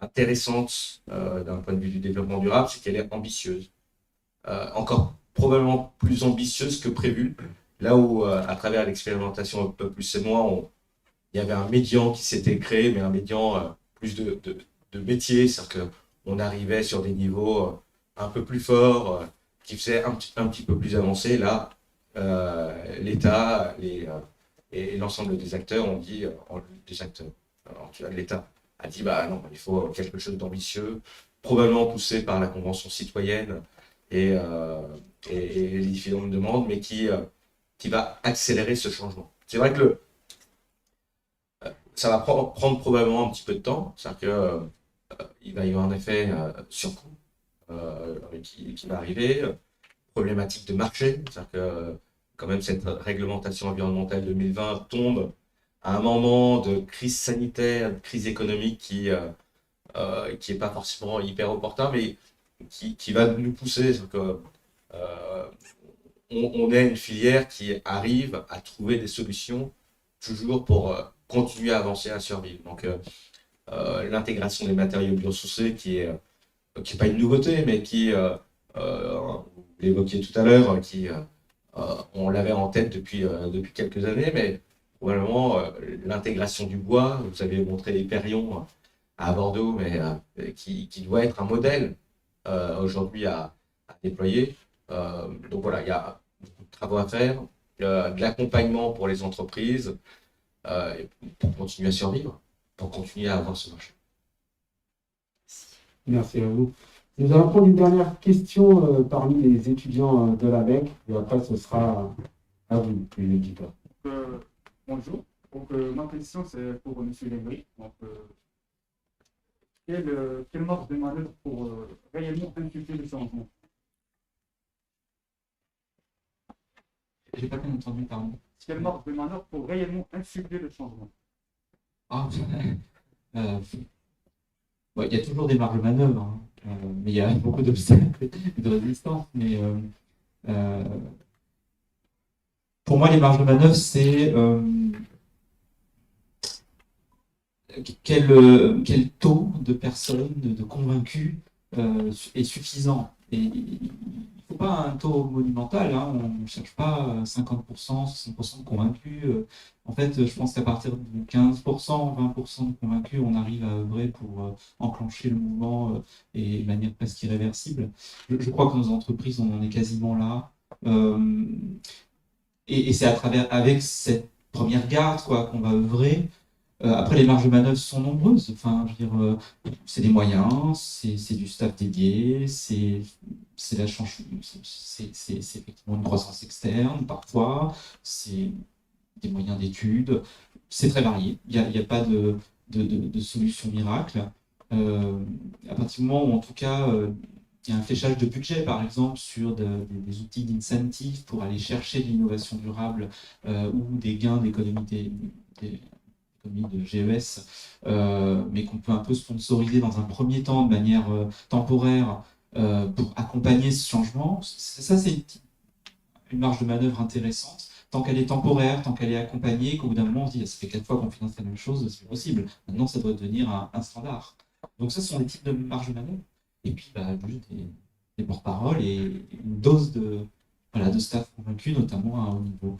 S4: intéressante d'un point de vue du développement durable, c'est qu'elle est ambitieuse. Encore probablement plus ambitieuse que prévu, là où, à travers l'expérimentation E+C-, il y avait un médian qui s'était créé, mais un médian plus de métier, c'est-à-dire qu'on arrivait sur des niveaux un peu plus forts, qui faisaient un petit peu plus avancé. Là, l'État et l'ensemble des acteurs ont dit, l'État a dit, bah non, il faut quelque chose d'ambitieux, probablement poussé par la Convention citoyenne et les différentes demandes, mais qui va accélérer ce changement. C'est vrai que ça va prendre probablement un petit peu de temps, c'est-à-dire qu'il va y avoir un effet surcoût qui va arriver, problématique de marché, c'est-à-dire que quand même cette réglementation environnementale 2020 tombe à un moment de crise sanitaire, de crise économique qui est pas forcément hyper opportun, mais qui va nous pousser. On est une filière qui arrive à trouver des solutions toujours pour continuer à avancer, à survivre. Donc l'intégration des matériaux biosourcés qui est pas une nouveauté, mais qui, vous l'évoquiez tout à l'heure, on l'avait en tête depuis quelques années, mais probablement l'intégration du bois, vous avez montré les Périons à Bordeaux, mais qui doit être un modèle aujourd'hui à déployer. Donc voilà, il y a beaucoup de travaux à faire, de l'accompagnement pour les entreprises pour continuer à survivre, pour continuer à avoir ce marché.
S3: Merci à vous. Nous allons prendre une dernière question parmi les étudiants de l'ABEC, et après ce sera à vous, les éditeurs.
S10: Bonjour. Donc, ma question c'est pour M. Lévry. Donc, quelle marge de manœuvre pour réellement inculquer le changement?
S6: J'ai pas bien entendu, pardon.
S10: Quelle marge de manœuvre pour réellement insuffler le changement?
S6: Ah, il y a toujours des marges de manœuvre, hein. Mais il y a beaucoup d'obstacles et de résistance. Mais pour moi, les marges de manœuvre, c'est quel taux de personnes, de convaincus est suffisant. Et il ne faut pas un taux monumental, hein. On ne cherche pas 50%, 60% de convaincus. En fait, je pense qu'à partir de 15%, 20% de convaincus, on arrive à œuvrer pour enclencher le mouvement et de manière presque irréversible. Je crois que nos entreprises, on en est quasiment là. Et c'est avec cette première garde qu'on va œuvrer. Après, les marges de manœuvre sont nombreuses. Enfin, je veux dire, c'est des moyens, c'est du staff dédié, c'est effectivement une croissance externe parfois, c'est des moyens d'études. C'est très varié. Il n'y a pas de solution miracle. À partir du moment où, en tout cas, il y a un fléchage de budget, par exemple, sur des outils d'incentive pour aller chercher de l'innovation durable ou des gains d'économie de GES, mais qu'on peut un peu sponsoriser dans un premier temps de manière temporaire pour accompagner ce changement. Ça, c'est une marge de manœuvre intéressante. Tant qu'elle est temporaire, tant qu'elle est accompagnée, qu'au bout d'un moment, on se dit, ça fait 4 fois qu'on finance la même chose, c'est possible. Maintenant, ça doit devenir un standard. Donc ça, ce sont les types de marge de manœuvre. Et puis, juste des porte-paroles et une dose de staff convaincu, notamment à un haut niveau.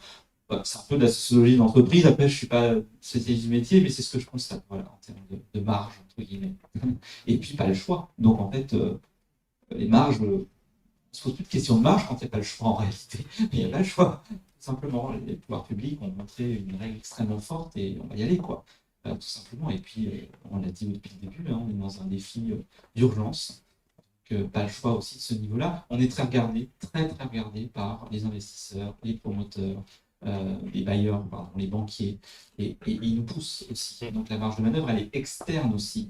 S6: C'est un peu de la sociologie d'entreprise. Après, je ne suis pas spécialiste du métier, mais c'est ce que je constate, en termes de marge, entre guillemets. Et puis, pas le choix. Donc, en fait, les marges, on ne se pose plus de questions de marge quand il n'y a pas le choix, en réalité. Il n'y a pas le choix. simplement, les pouvoirs publics ont montré une règle extrêmement forte et on va y aller, quoi. Tout simplement. Et puis, on l'a dit depuis le début, hein, on est dans un défi d'urgence. Pas le choix aussi de ce niveau-là. On est très regardé par les investisseurs, les promoteurs, les bailleurs, pardon, les banquiers, et ils nous poussent aussi. Donc la marge de manœuvre, elle est externe aussi.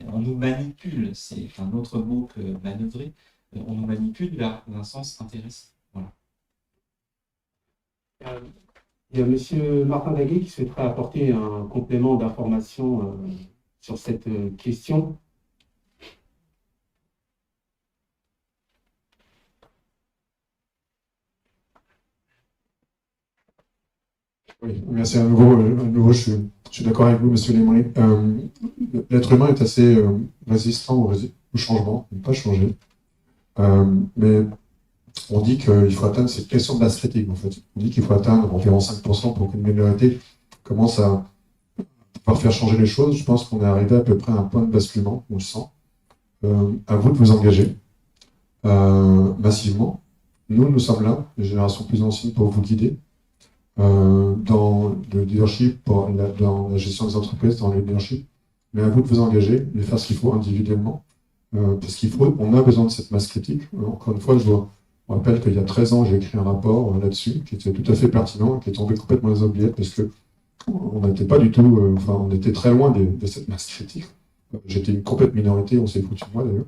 S6: On nous manipule, c'est un autre mot que manœuvrer. On nous manipule vers un sens intéressant. Voilà.
S3: Il y a M. Martin Daguet qui souhaiterait apporter un complément d'information sur cette question.
S5: Oui, merci à nouveau, je suis d'accord avec vous, monsieur Lemory. L'être humain est assez résistant au changement, il ne peut pas changer. Mais on dit qu'il faut atteindre cette question de masse critique, en fait. On dit qu'il faut atteindre environ 5% pour qu'une minorité commence à pouvoir faire changer les choses. Je pense qu'on est arrivé à peu près à un point de basculement, on le sent. À vous de vous engager massivement. Nous sommes là, les générations plus anciennes, pour vous guider. Dans le leadership, dans la gestion des entreprises, dans le leadership, mais à vous de vous engager, de faire ce qu'il faut individuellement, parce on a besoin de cette masse critique. Encore une fois, je vous rappelle qu'il y a 13 ans, j'ai écrit un rapport là-dessus, qui était tout à fait pertinent, qui est tombé complètement dans les oubliettes, parce que on n'était pas du tout, on était très loin de cette masse critique. J'étais une complète minorité, on s'est foutu de moi d'ailleurs.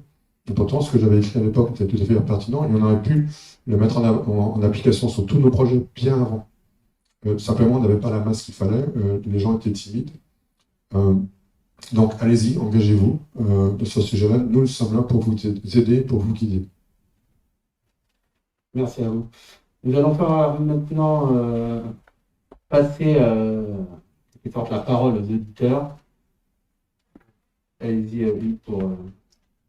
S5: Et pourtant, ce que j'avais écrit à l'époque était tout à fait pertinent, et on aurait pu le mettre en application sur tous nos projets bien avant. Simplement, on n'avait pas la masse qu'il fallait, les gens étaient timides. Donc, allez-y, engagez-vous sur ce sujet-là. Nous sommes là pour vous aider, pour vous guider.
S3: Merci à vous. Nous allons faire maintenant passer la parole aux auditeurs. Allez-y, pour...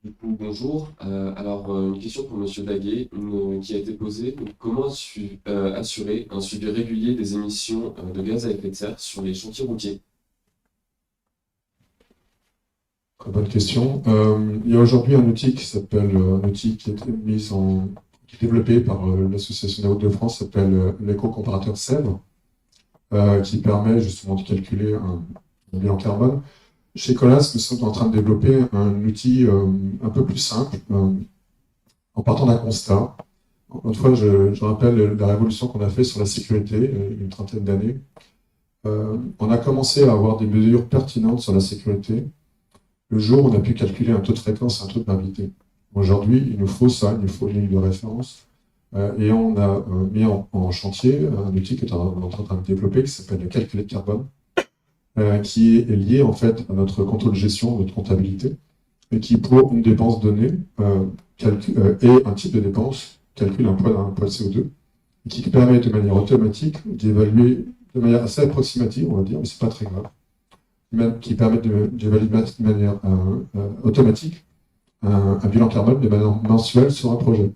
S11: Du coup, bonjour. Une question pour Monsieur Daguet, qui a été posée. Donc, comment assurer un suivi régulier des émissions de gaz à effet de serre sur les chantiers routiers?
S5: Très bonne question. Il y a aujourd'hui un outil qui s'appelle, qui est développé par l'Association des routes de France, s'appelle l'éco-comparateur Sèvres, qui permet justement de calculer un bilan carbone. Chez Colas, nous sommes en train de développer un outil un peu plus simple, en partant d'un constat. Une fois, je rappelle la révolution qu'on a fait sur la sécurité, une trentaine d'années. On a commencé à avoir des mesures pertinentes sur la sécurité le jour où on a pu calculer un taux de fréquence, un taux de gravité. Aujourd'hui, il nous faut ça, il nous faut une ligne de référence. Et on a mis en chantier un outil qui est en train de développer, qui s'appelle le calcul de carbone, qui est lié en fait à notre contrôle de gestion, notre comptabilité, et qui, pour une dépense donnée, et un type de dépense, calcule un poids de CO2, et qui permet de manière automatique d'évaluer de manière assez approximative, on va dire, mais c'est pas très grave, même qui permet d'évaluer de manière automatique un bilan carbone de manière mensuelle sur un projet,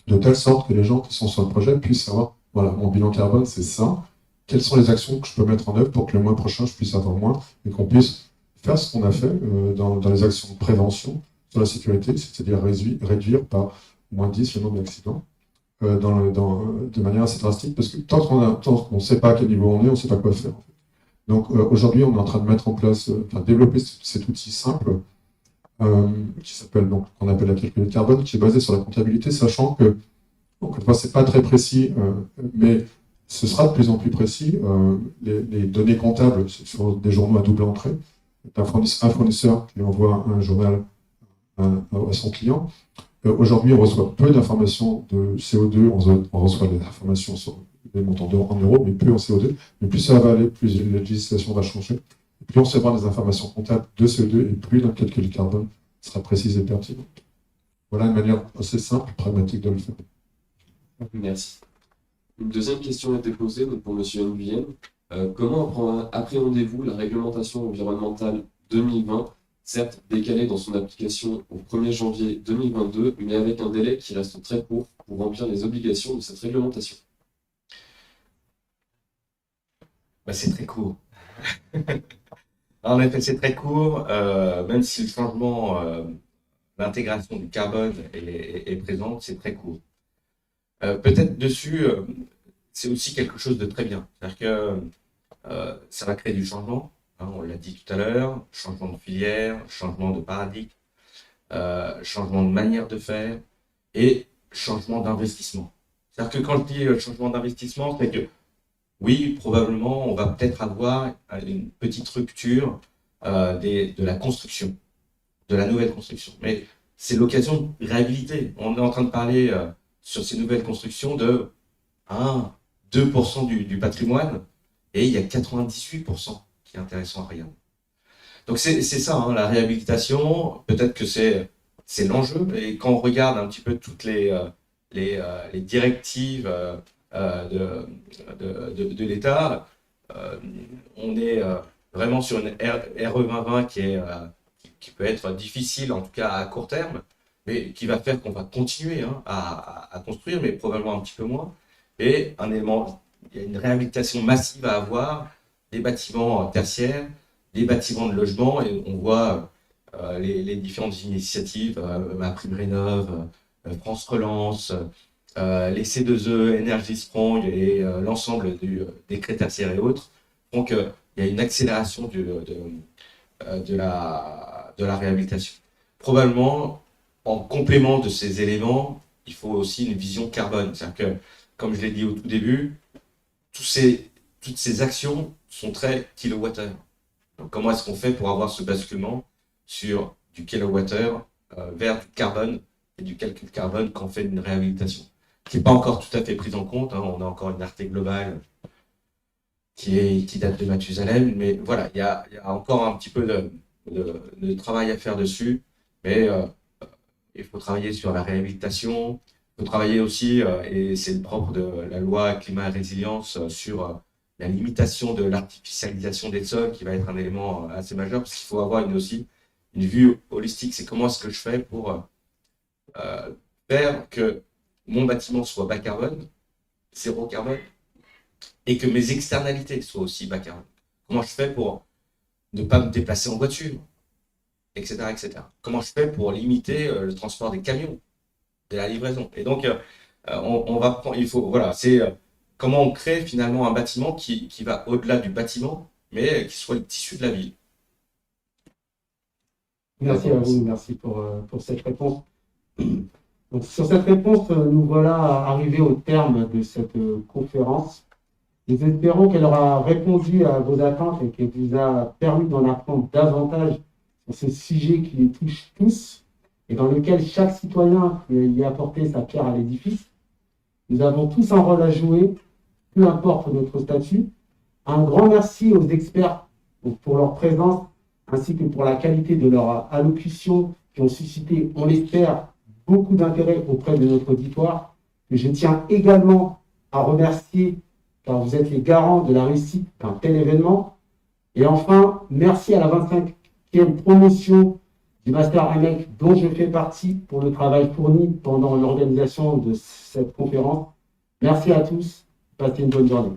S5: de telle sorte que les gens qui sont sur le projet puissent savoir, voilà, mon bilan carbone c'est ça, quelles sont les actions que je peux mettre en œuvre pour que le mois prochain, je puisse avoir moins et qu'on puisse faire ce qu'on a fait dans les actions de prévention sur la sécurité, c'est-à-dire réduire par moins 10 le nombre d'accidents de manière assez drastique, parce que tant qu'on ne sait pas à quel niveau on est, on ne sait pas quoi faire. En fait. Donc aujourd'hui, on est en train de mettre en place, développer cet outil simple qui s'appelle, donc, qu'on appelle la calcul de carbone, qui est basé sur la comptabilité, sachant que, donc, c'est pas très précis, mais ce sera de plus en plus précis. Les données comptables sur des journaux à double entrée. Un fournisseur qui envoie un journal à son client. Aujourd'hui, on reçoit peu d'informations de CO2, on reçoit des informations sur des montants en euros, mais peu en CO2. Mais plus ça va aller, plus la législation va changer. Et plus on recevra des informations comptables de CO2, et plus notre calcul du carbone sera précis et pertinent. Voilà une manière assez simple, pragmatique de le faire.
S11: Merci. Une deuxième question a été posée donc pour M. Nguyen. Comment appréhendez-vous la réglementation environnementale 2020, certes décalée dans son application au 1er janvier 2022, mais avec un délai qui reste très court pour remplir les obligations de cette réglementation?
S4: C'est très court. En effet, c'est très court, même si le changement, l'intégration du carbone est présente, c'est très court. Peut-être dessus, c'est aussi quelque chose de très bien. C'est-à-dire que ça va créer du changement, hein, on l'a dit tout à l'heure, changement de filière, changement de paradigme, changement de manière de faire et changement d'investissement. C'est-à-dire que quand je dis changement d'investissement, c'est que oui, probablement, on va peut-être avoir une petite rupture de la construction, de la nouvelle construction. Mais c'est l'occasion de réhabiliter. On est en train de parler sur ces nouvelles constructions de 1-2% du patrimoine, et il y a 98% qui est intéressant à regarder. Donc c'est ça, hein, la réhabilitation, peut-être que c'est l'enjeu, et quand on regarde un petit peu toutes les directives de l'État, on est vraiment sur une RE 2020 qui peut être difficile, en tout cas à court terme, mais qui va faire qu'on va continuer hein, à construire, mais probablement un petit peu moins. Et un élément, il y a une réhabilitation massive à avoir des bâtiments tertiaires, des bâtiments de logement, et on voit les différentes initiatives, MaPrimeRénov', France Relance, les C2E, Energy Strong et l'ensemble des crêts tertiaires et autres font qu'il y a une accélération de la réhabilitation. Probablement, en complément de ces éléments, il faut aussi une vision carbone. C'est-à-dire que, comme je l'ai dit au tout début, toutes ces actions sont très kilowattheure. Donc, comment est-ce qu'on fait pour avoir ce basculement sur du kilowattheure vers du carbone et du calcul carbone quand on fait une réhabilitation, qui n'est pas encore tout à fait prise en compte, hein. On a encore une Arte globale qui date de Mathusalem, mais voilà, il y a encore un petit peu de travail à faire dessus, mais il faut travailler sur la réhabilitation, il faut travailler aussi, et c'est le propre de la loi climat et résilience, sur la limitation de l'artificialisation des sols, qui va être un élément assez majeur, parce qu'il faut avoir aussi une vue holistique. C'est comment est-ce que je fais pour faire que mon bâtiment soit bas carbone, zéro carbone, et que mes externalités soient aussi bas carbone. Comment je fais pour ne pas me déplacer en voiture, etc., etc. Comment je fais pour limiter le transport des camions, de la livraison. Et donc, on va prendre, voilà, c'est comment on crée finalement un bâtiment qui va au-delà du bâtiment, mais qui soit le tissu de la ville.
S3: Merci à vous, merci pour cette réponse. Donc, sur cette réponse, nous voilà arrivés au terme de cette conférence. Nous espérons qu'elle aura répondu à vos attentes et qu'elle vous a permis d'en apprendre davantage sur ce sujet qui les touche tous et dans lequel chaque citoyen peut y apporter sa pierre à l'édifice. Nous avons tous un rôle à jouer, peu importe notre statut. Un grand merci aux experts pour leur présence ainsi que pour la qualité de leur allocution qui ont suscité, on l'espère, beaucoup d'intérêt auprès de notre auditoire, que je tiens également à remercier car vous êtes les garants de la réussite d'un tel événement. Et enfin, merci à la 25e promotion du Master AMEC dont je fais partie pour le travail fourni pendant l'organisation de cette conférence. Merci à tous, passez une bonne journée.